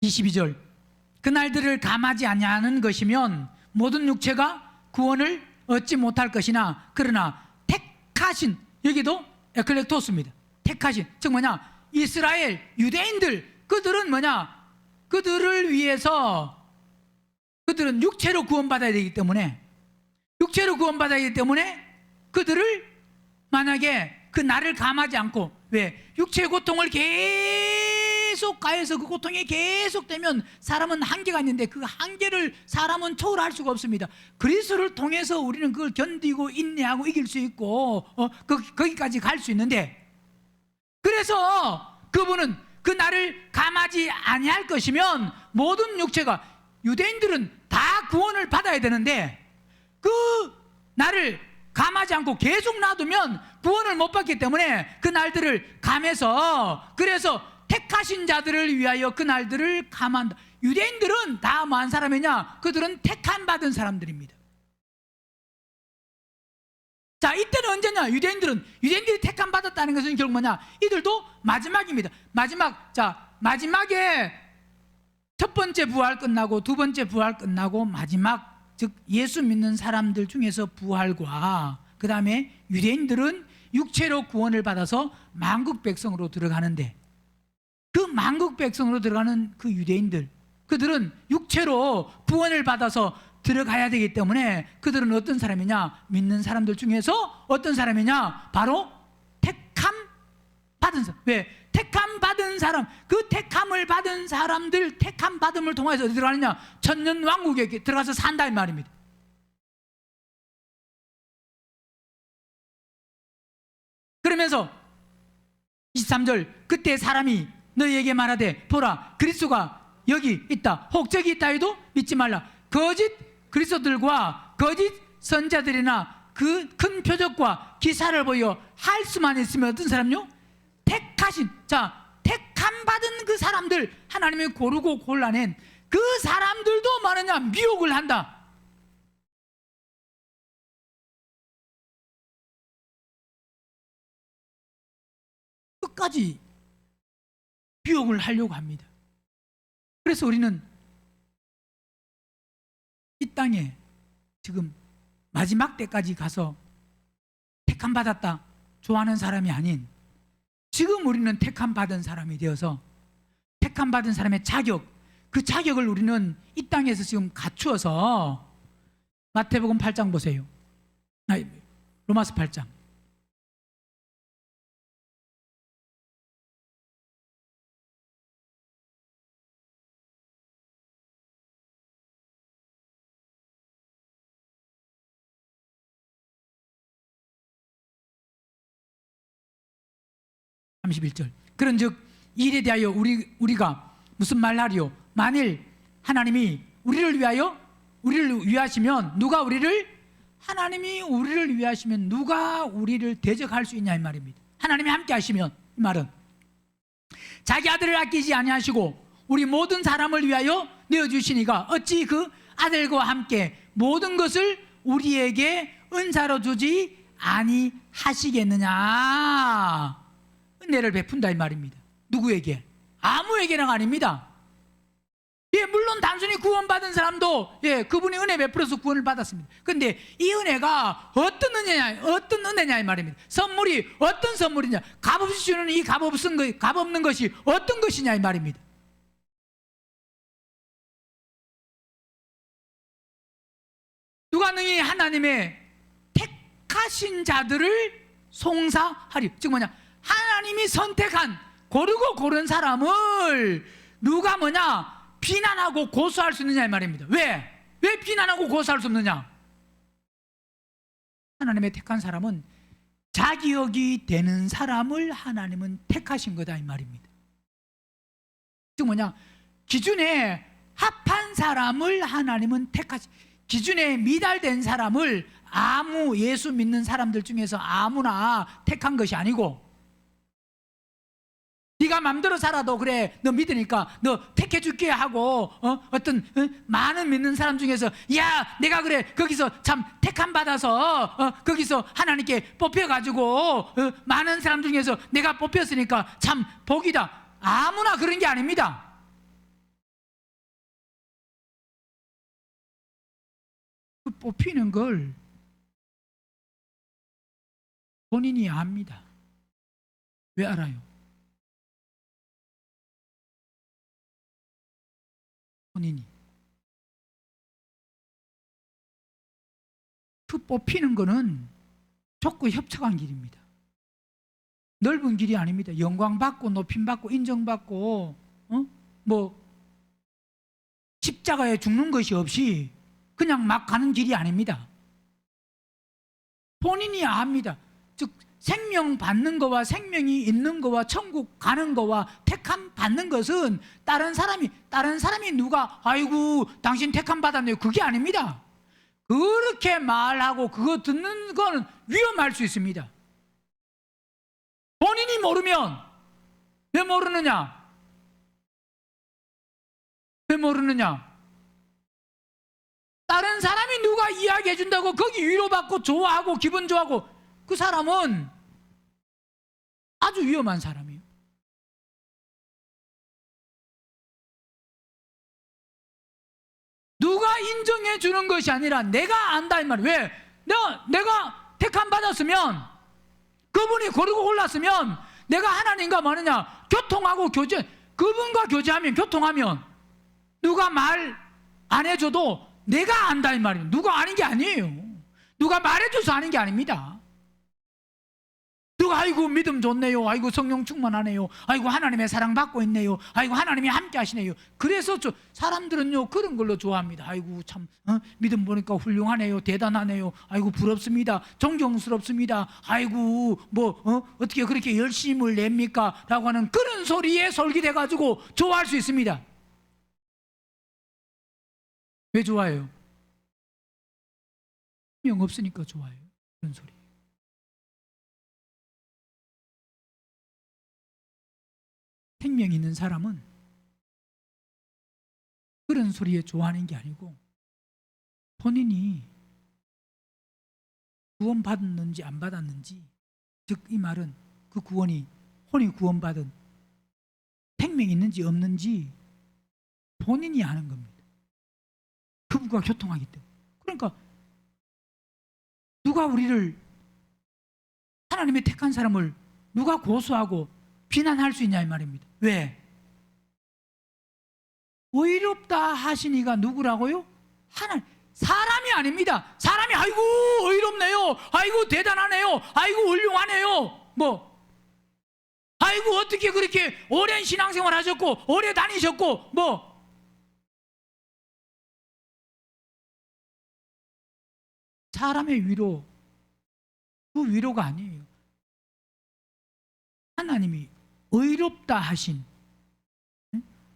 (22절) 그날들을 감하지 아니하는 것이면 모든 육체가 구원을 얻지 못할 것이나 그러나 택하신, 여기도 에클렉토스입니다. 택하신, 즉 뭐냐, 이스라엘 유대인들, 그들은 뭐냐, 그들을 위해서, 그들은 육체로 구원받아야 되기 때문에, 육체로 구원받아야 되기 때문에 그들을 만약에 그 나를 감하지 않고, 왜? 육체의 고통을 계속 가해서 그 고통이 계속되면 사람은 한계가 있는데 그 한계를 사람은 초월할 수가 없습니다. 그리스도를 통해서 우리는 그걸 견디고 인내하고 이길 수 있고 거기까지 갈 수 있는데, 그래서 그분은 그 나를 감하지 아니할 것이면 모든 육체가, 유대인들은 다 구원을 받아야 되는데 그 나를 감하지 않고 계속 놔두면 구원을 못 받기 때문에 그 날들을 감해서, 그래서 택하신 자들을 위하여 그 날들을 감한다. 유대인들은 다 뭐한 사람이냐? 그들은 택함 받은 사람들입니다. 자, 이때는 언제냐? 유대인들이 택함 받았다는 것은 결국 뭐냐? 이들도 마지막입니다. 마지막에 첫 번째 부활 끝나고 두 번째 부활 끝나고 마지막, 즉 예수 믿는 사람들 중에서 부활과 그 다음에 유대인들은 육체로 구원을 받아서 만국 백성으로 들어가는데, 그 만국 백성으로 들어가는 그 유대인들, 그들은 육체로 구원을 받아서 들어가야 되기 때문에 그들은 어떤 사람이냐? 믿는 사람들 중에서 어떤 사람이냐? 바로 택함 받은 사람. 왜? 택함 받은 사람, 그 택함을 받은 사람들, 택함 받음을 통해서 어디 들어가느냐? 천년 왕국에 들어가서 산다 이 말입니다. 그러면서 23절, 그때 사람이 너희에게 말하되 보라 그리스도가 여기 있다 혹 저기 있다 해도 믿지 말라. 거짓 그리스도들과 거짓 선자들이나 그 큰 표적과 기사를 보여 할 수만 있으면 어떤 사람요? 택하신, 택함 받은 그 사람들, 하나님이 고르고 골라낸 그 사람들도 말하냐? 미혹을 한다. 끝까지 미혹을 하려고 합니다. 그래서 우리는 이 땅에 지금 마지막 때까지 가서 택함 받았다 좋아하는 사람이 아닌, 지금 우리는 택함 받은 사람이 되어서 택함 받은 사람의 자격, 그 자격을 우리는 이 땅에서 지금 갖추어서, 마태복음 8장 보세요. 로마서 8장. (31절) 그런즉 이 일에 대하여 우리가 무슨 말하리요? 만일 하나님이 우리를 위하시면 누가 우리를, 하나님이 우리를 위하시면 누가 우리를 대적할 수 있냐 이 말입니다. 하나님이 함께 하시면, 이 말은 자기 아들을 아끼지 아니하시고 우리 모든 사람을 위하여 내어주시니가 어찌 그 아들과 함께 모든 것을 우리에게 은사로 주지 아니하시겠느냐. 은혜를 베푼다 이 말입니다. 누구에게? 아무에게는 아닙니다. 예, 물론 단순히 구원받은 사람도 그분이 은혜 베풀어서 구원을 받았습니다. 그런데 이 은혜가 어떤 은혜냐 이 말입니다. 선물이 어떤 선물이냐? 값없이 주는 이 값없는 것이 어떤 것이냐 이 말입니다. 누가 능히 하나님의 택하신 자들을 송사하리. 즉 뭐냐, 하나님이 선택한, 고르고 고른 사람을 누가 뭐냐, 비난하고 고소할 수 있느냐 이 말입니다. 왜 비난하고 고소할 수 없느냐? 하나님의 택한 사람은 자기역이 되는 사람을 하나님은 택하신 거다 이 말입니다. 즉 뭐냐, 기준에 합한 사람을 하나님은 택하신, 기준에 미달된 사람을 아무 예수 믿는 사람들 중에서 아무나 택한 것이 아니고, 네가 마음대로 살아도 그래, 너 믿으니까 너 택해줄게 하고 어떤 많은 믿는 사람 중에서 야 내가 그래 거기서 참 택함 받아서 거기서 하나님께 뽑혀가지고 많은 사람 중에서 내가 뽑혔으니까 참 복이다, 아무나 그런 게 아닙니다. 그 뽑히는 걸 본인이 압니다. 왜 알아요? 본인이. 그 뽑히는 거는 좁고 협착한 길입니다. 넓은 길이 아닙니다. 영광받고 높임받고 인정받고 뭐 십자가에 죽는 것이 없이 그냥 막 가는 길이 아닙니다. 본인이 압니다. 즉 생명 받는 거와 생명이 있는 거와 천국 가는 거와 택함 받는 것은 다른 사람이 누가 아이고 당신 택함 받았네요, 그게 아닙니다. 그렇게 말하고 그거 듣는 거는 위험할 수 있습니다. 본인이 모르면 왜 모르느냐? 왜 모르느냐? 다른 사람이 누가 이야기해 준다고 거기 위로받고 좋아하고 기분 좋아하고, 그 사람은 아주 위험한 사람이에요. 누가 인정해 주는 것이 아니라 내가 안다 이 말이에요. 왜? 내가 택함 받았으면, 그분이 고르고 골랐으면 내가 하나님과 뭐느냐, 교통하고 교제, 그분과 교제하면 교통하면 누가 말 안 해줘도 내가 안다 이 말이에요. 누가 아는 게 아니에요. 누가 말해줘서 아는 게 아닙니다. 누가 아이고 믿음 좋네요, 아이고 성령 충만하네요, 아이고 하나님의 사랑 받고 있네요, 아이고 하나님이 함께 하시네요. 그래서 사람들은요 그런 걸로 좋아합니다. 아이고 참 믿음 보니까 훌륭하네요, 대단하네요, 아이고 부럽습니다, 존경스럽습니다, 아이고 뭐 어떻게 그렇게 열심을 냅니까? 라고 하는 그런 소리에 솔깃해 가지고 좋아할 수 있습니다. 왜 좋아해요? 명 없으니까 좋아해요. 그런 소리. 생명 있는 사람은 그런 소리에 좋아하는 게 아니고, 본인이 구원 받았는지 안 받았는지, 즉 이 말은 그 구원이 혼이 구원받은 생명이 있는지 없는지 본인이 아는 겁니다. 그분과 교통하기 때문에. 그러니까 누가 우리를, 하나님의 택한 사람을 누가 고소하고 비난할 수 있냐 이 말입니다. 왜? 의롭다 하시니가 누구라고요? 하나님. 사람이 아닙니다. 사람이 아이고 의롭네요, 아이고 대단하네요, 아이고 훌륭하네요, 뭐 아이고 어떻게 그렇게 오랜 신앙생활 하셨고 오래 다니셨고 뭐, 사람의 위로, 그 위로가 아니에요. 하나님이 의롭다 하신,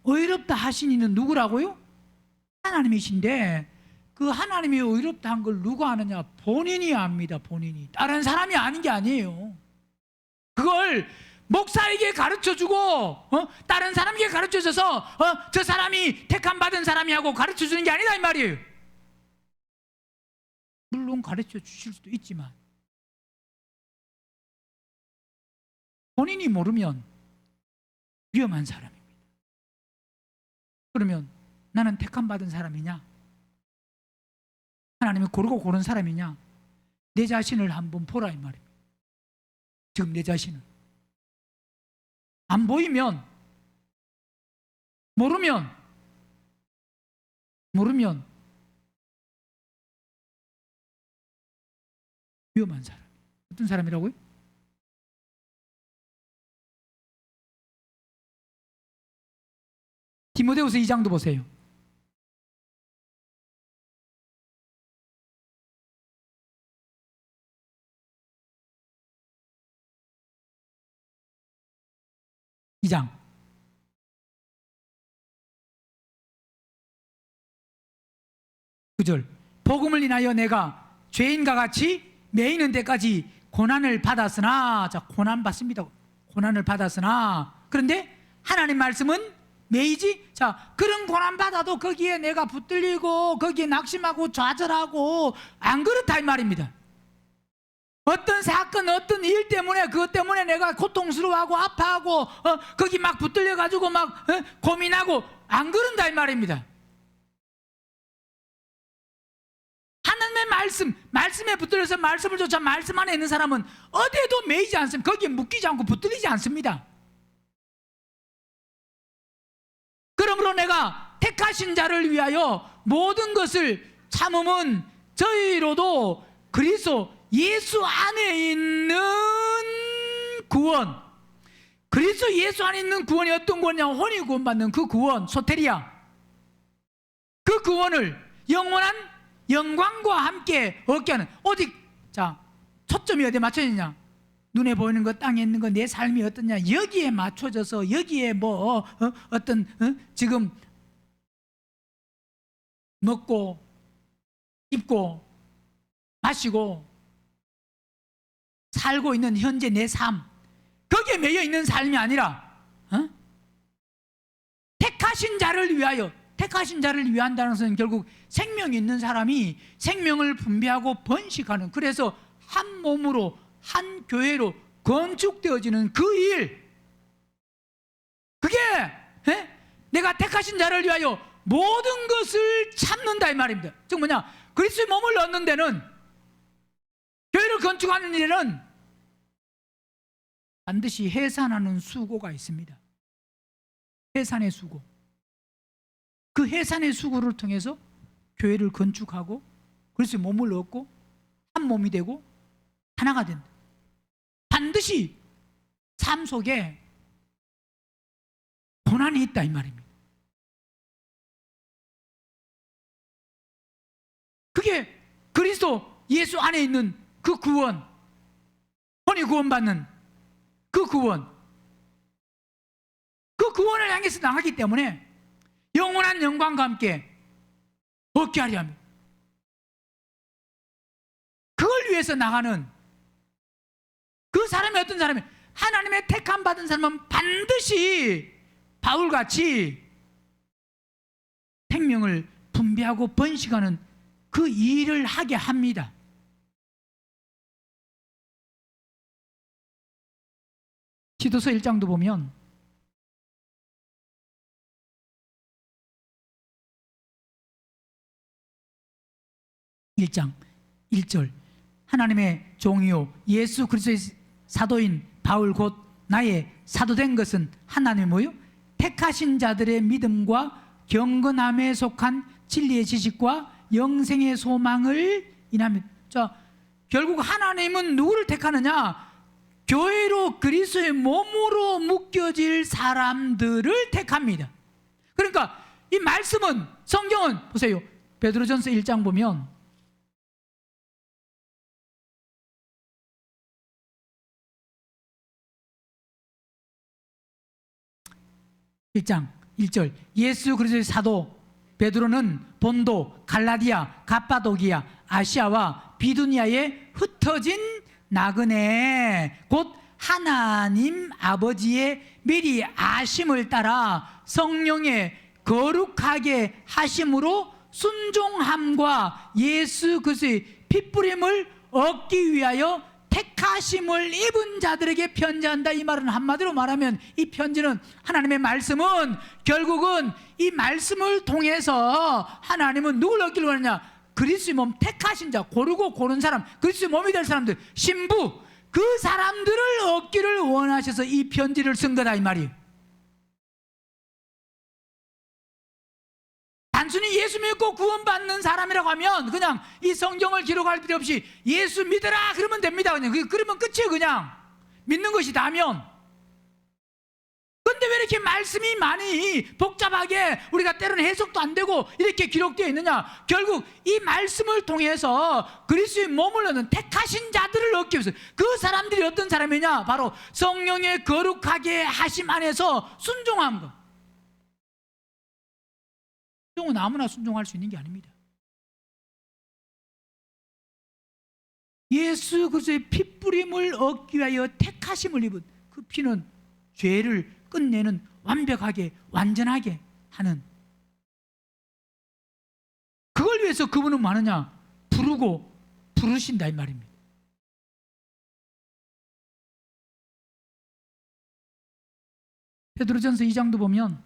의롭다 하신 이는 누구라고요? 하나님이신데, 그 하나님이 의롭다 한 걸 누가 아느냐? 본인이 압니다. 본인이. 다른 사람이 아는 게 아니에요. 그걸 목사에게 가르쳐주고 다른 사람에게 가르쳐줘서 저 사람이 택함 받은 사람이하고 가르쳐주는 게 아니다 이 말이에요. 물론 가르쳐 주실 수도 있지만 본인이 모르면 위험한 사람입니다. 그러면 나는 택함 받은 사람이냐? 하나님이 고르고 고른 사람이냐? 내 자신을 한번 보라 이 말입니다. 지금 내 자신을 안 보이면, 모르면 위험한 사람. 어떤 사람이라고요? 디모데후서 2장도 보세요. 이 장 9절. 복음을 인하여 내가 죄인과 같이 매이는 데까지 고난을 받았으나, 자, 고난 받습니다. 고난을 받았으나, 그런데 하나님 말씀은 매이지. 자, 그런 고난 받아도 거기에 내가 붙들리고 거기에 낙심하고 좌절하고 안 그렇다 이 말입니다. 어떤 사건, 어떤 일 때문에, 그것 때문에 내가 고통스러워하고 아파하고 거기 막 붙들려 가지고 막 고민하고 안 그런다 이 말입니다. 하나님의 말씀에 붙들려서 말씀을 쫓아 말씀 안에 있는 사람은 어디에도 매이지 않습니다. 거기에 묶이지 않고 붙들리지 않습니다. 그러므로 내가 택하신 자를 위하여 모든 것을 참음은 저희로도 그리스도 예수 안에 있는 구원, 그리스도 예수 안에 있는 구원이 어떤 구원이냐? 혼이 구원받는 그 구원, 소테리아. 그 구원을 영원한 영광과 함께 얻게 하는, 오직, 자, 초점이 어디에 맞춰지냐? 눈에 보이는 것, 땅에 있는 것, 내 삶이 어떠냐, 여기에 맞춰져서 여기에 뭐 어떤 지금 먹고 입고 마시고 살고 있는 현재 내 삶, 거기에 매여 있는 삶이 아니라 택하신 자를 위하여, 택하신 자를 위한다는 것은 결국 생명이 있는 사람이 생명을 분배하고 번식하는, 그래서 한 몸으로 한 교회로 건축되어지는 그 일, 그게 내가 택하신 자를 위하여 모든 것을 참는다 이 말입니다. 즉 뭐냐? 그리스도의 몸을 얻는 데는, 교회를 건축하는 일에는 반드시 해산하는 수고가 있습니다. 해산의 수고. 그 해산의 수고를 통해서 교회를 건축하고 그리스도의 몸을 얻고 한 몸이 되고 하나가 된다. 반드시 삶 속에 고난이 있다 이 말입니다. 그게 그리스도 예수 안에 있는 그 구원, 혼이 구원받는 그 구원, 그 구원을 향해서 나가기 때문에 영원한 영광과 함께 얻게 하려 합니다. 그걸 위해서 나가는 그 사람이 어떤 사람이, 하나님의 택함 받은 사람은 반드시 바울같이 생명을 분배하고 번식하는 그 일을 하게 합니다. 디도서 1장도 보면 (1장 1절) 하나님의 종이요 예수 그리스도의 사도인 바울 곧 나의 사도된 것은 하나님의 뭐요? 택하신 자들의 믿음과 경건함에 속한 진리의 지식과 영생의 소망을 인합니다. 자, 결국 하나님은 누구를 택하느냐? 교회로 그리스도의 몸으로 묶여질 사람들을 택합니다. 그러니까 이 말씀은, 성경은 보세요. 베드로전서 1장 보면 1장 1절 예수 그리스도의 사도 베드로는 본도, 갈라디아, 갑바도기아, 아시아와 비두니아에 흩어진 나그네 곧 하나님 아버지의 미리 아심을 따라 성령의 거룩하게 하심으로 순종함과 예수 그리스도의 핏부림을 얻기 위하여 택하심을 입은 자들에게 편지한다. 이 말은 한마디로 말하면 이 편지는, 하나님의 말씀은 결국은 이 말씀을 통해서 하나님은 누굴 얻기를 원하냐? 그리스도의 몸, 택하신 자, 고르고 고른 사람, 그리스도의 몸이 될 사람들, 신부, 그 사람들을 얻기를 원하셔서 이 편지를 쓴 거다 이 말이에요. 단순히 예수 믿고 구원받는 사람이라고 하면 그냥 이 성경을 기록할 필요 없이 예수 믿어라 그러면 됩니다. 그러면 끝이에요. 그냥 믿는 것이 다면. 근데 왜 이렇게 말씀이 많이 복잡하게 우리가 때로는 해석도 안 되고 이렇게 기록되어 있느냐? 결국 이 말씀을 통해서 그리스도의 몸을 얻는 택하신 자들을 얻기 위해서, 그 사람들이 어떤 사람이냐? 바로 성령의 거룩하게 하심 안에서 순종한 것. 순종은 아무나 순종할 수 있는 게 아닙니다. 예수 그리스도의 피뿌림을 얻기 위하여 택하심을 입은 그 피는 죄를 끝내는, 완벽하게 완전하게 하는, 그걸 위해서 그분은 뭐하느냐? 부르신다 이 말입니다. 베드로전서 2장도 보면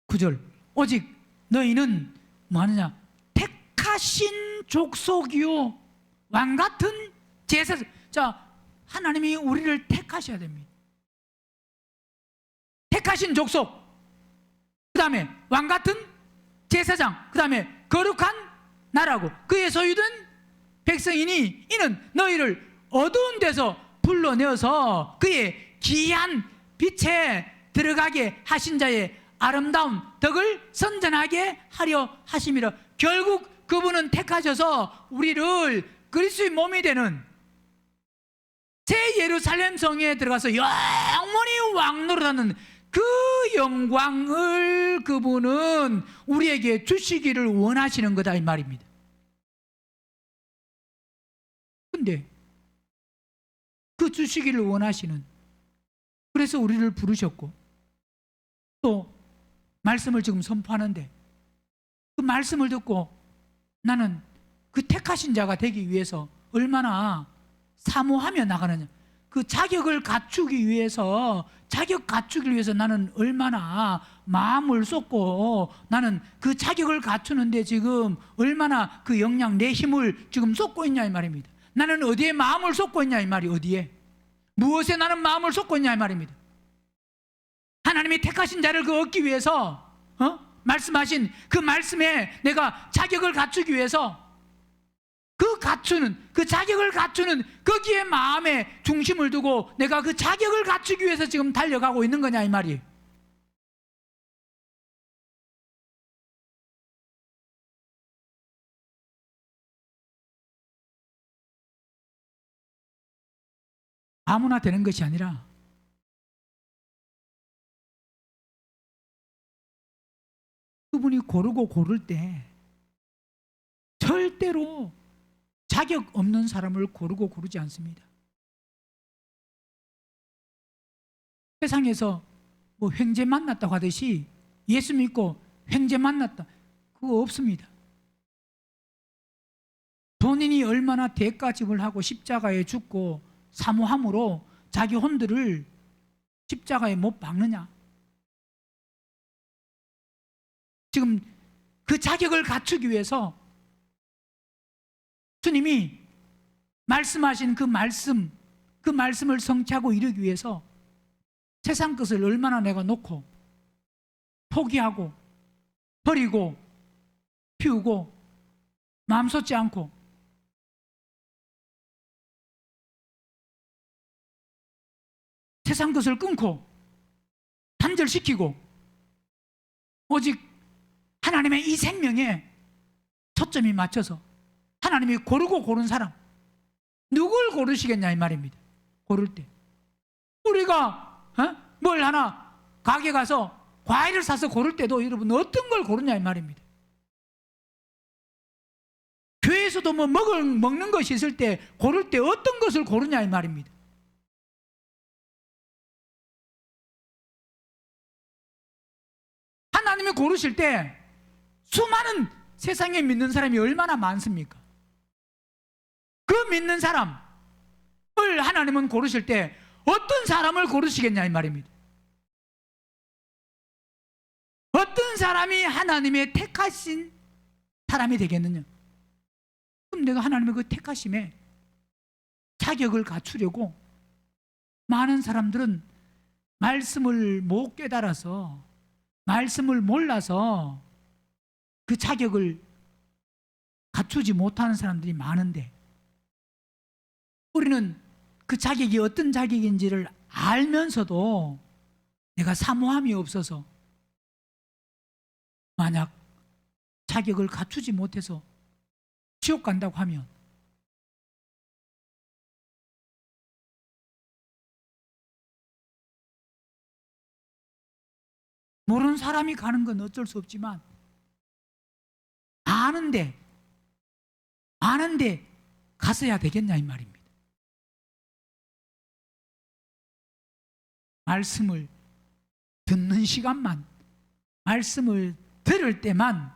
구절, 오직 너희는 뭐하느냐? 택하신 족속이요 왕같은 제사장. 자, 하나님이 우리를 택하셔야 됩니다. 택하신 족속, 그 다음에 왕같은 제사장, 그 다음에 거룩한 나라고 그의 소유된 백성이니 이는 너희를 어두운 데서 불러내어서 그의 귀한 빛에 들어가게 하신 자의 아름다운 덕을 선전하게 하려 하심이라. 결국 그분은 택하셔서 우리를 그리스도의 몸이 되는 새 예루살렘 성에 들어가서 영원히 왕노릇하는 그 영광을 그분은 우리에게 주시기를 원하시는 거다 이 말입니다. 근데 그 주시기를 원하시는, 그래서 우리를 부르셨고 또 말씀을 지금 선포하는데, 그 말씀을 듣고 나는 그 택하신 자가 되기 위해서 얼마나 사모하며 나가느냐, 그 자격을 갖추기 위해서, 자격 갖추기 위해서 나는 얼마나 마음을 쏟고, 나는 그 자격을 갖추는데 지금 얼마나 그 역량, 내 힘을 지금 쏟고 있냐 이 말입니다. 나는 어디에 마음을 쏟고 있냐 이 말이, 어디에, 무엇에 나는 마음을 쏟고 있냐 이 말입니다. 하나님이 택하신 자를 그 얻기 위해서 말씀하신 그 말씀에 내가 자격을 갖추기 위해서 그 자격을 갖추는 거기에 마음에 중심을 두고 내가 그 자격을 갖추기 위해서 지금 달려가고 있는 거냐 이 말이에요. 아무나 되는 것이 아니라 그분이 고르고 고를 때 절대로 자격 없는 사람을 고르고 고르지 않습니다. 세상에서 뭐 횡재 만났다고 하듯이 예수 믿고 횡재 만났다, 그거 없습니다. 본인이 얼마나 대가 지불하고 십자가에 죽고 사모함으로 자기 혼들을 십자가에 못 박느냐. 지금 그 자격을 갖추기 위해서 주님이 말씀하신 그 말씀을 성취하고 이루기 위해서 세상 것을 얼마나 내가 놓고 포기하고 버리고 피우고 마음 쏟지 않고 세상 것을 끊고 단절시키고 오직 하나님의 이 생명에 초점이 맞춰서 하나님이 고르고 고른 사람, 누굴 고르시겠냐 이 말입니다. 고를 때 우리가 뭘 하나 가게 가서 과일을 사서 고를 때도 여러분 어떤 걸 고르냐 이 말입니다. 교회에서도 뭐 먹는 것이 있을 때 고를 때 어떤 것을 고르냐 이 말입니다. 하나님이 고르실 때 수많은 세상에 믿는 사람이 얼마나 많습니까? 그 믿는 사람을 하나님은 고르실 때 어떤 사람을 고르시겠냐 이 말입니다. 어떤 사람이 하나님의 택하신 사람이 되겠느냐. 그럼 내가 하나님의 그 택하심에 자격을 갖추려고 많은 사람들은 말씀을 못 깨달아서, 말씀을 몰라서 그 자격을 갖추지 못하는 사람들이 많은데, 우리는 그 자격이 어떤 자격인지를 알면서도 내가 사모함이 없어서 만약 자격을 갖추지 못해서 지옥 간다고 하면 모르는 사람이 가는 건 어쩔 수 없지만 아는데 갔어야 되겠냐 이 말입니다. 말씀을 듣는 시간만, 말씀을 들을 때만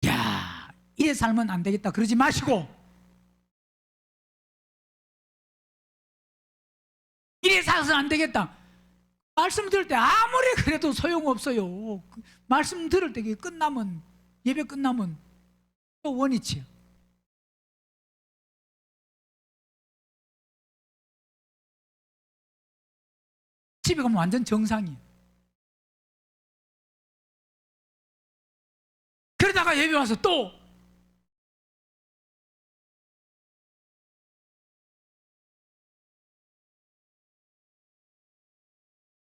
야, 이래 살면 안 되겠다 그러지 마시고, 이래 살아서는 안 되겠다, 말씀 들을 때 아무리 그래도 소용없어요. 말씀 들을 때 끝나면, 예배 끝나면 또 원위치야. 집에 가면 완전 정상이에요. 그러다가 예배 와서 또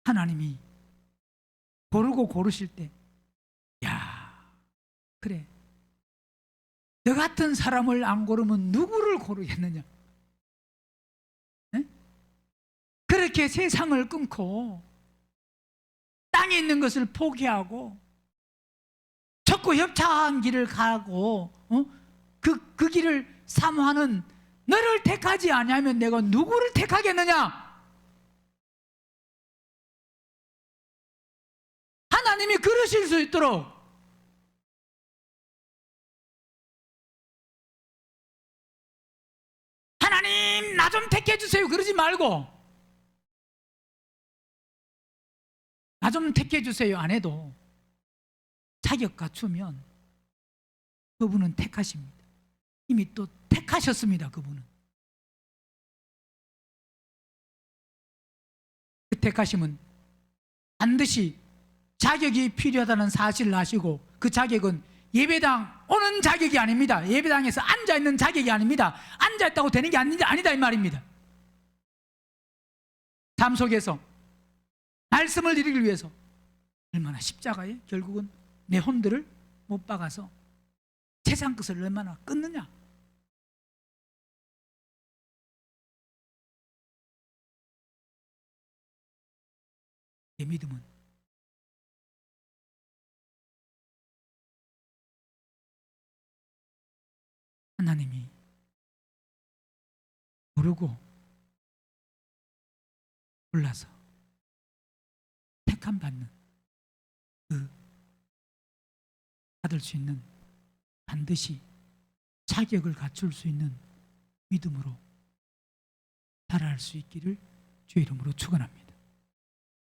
하나님이 고르고 고르실 때, 야, 그래, 너 같은 사람을 안 고르면 누구를 고르겠느냐? 네? 그렇게 세상을 끊고 땅에 있는 것을 포기하고 적고 협착한 길을 가고 그 길을 사모하는 너를 택하지 아니하면 내가 누구를 택하겠느냐? 하나님이 그러실 수 있도록 하나님 나 좀 택해 주세요 그러지 말고, 나 좀 택해 주세요 안 해도 자격 갖추면 그분은 택하십니다. 이미 또 택하셨습니다. 그분은 그 택하심은 반드시 자격이 필요하다는 사실을 아시고, 그 자격은 예배당 오는 자격이 아닙니다. 예배당에서 앉아있는 자격이 아닙니다. 앉아있다고 되는 게 아니다 이 말입니다. 삶 속에서 말씀을 드리기 위해서 얼마나 십자가에 결국은 내 혼들을 못 박아서 세상 것을 얼마나 끊느냐. 내 믿음은 하나님이 모르고 몰라서 택함 받는 그 받을 수 있는, 반드시 자격을 갖출 수 있는 믿음으로 살아갈 수 있기를 주의 이름으로 축원합니다.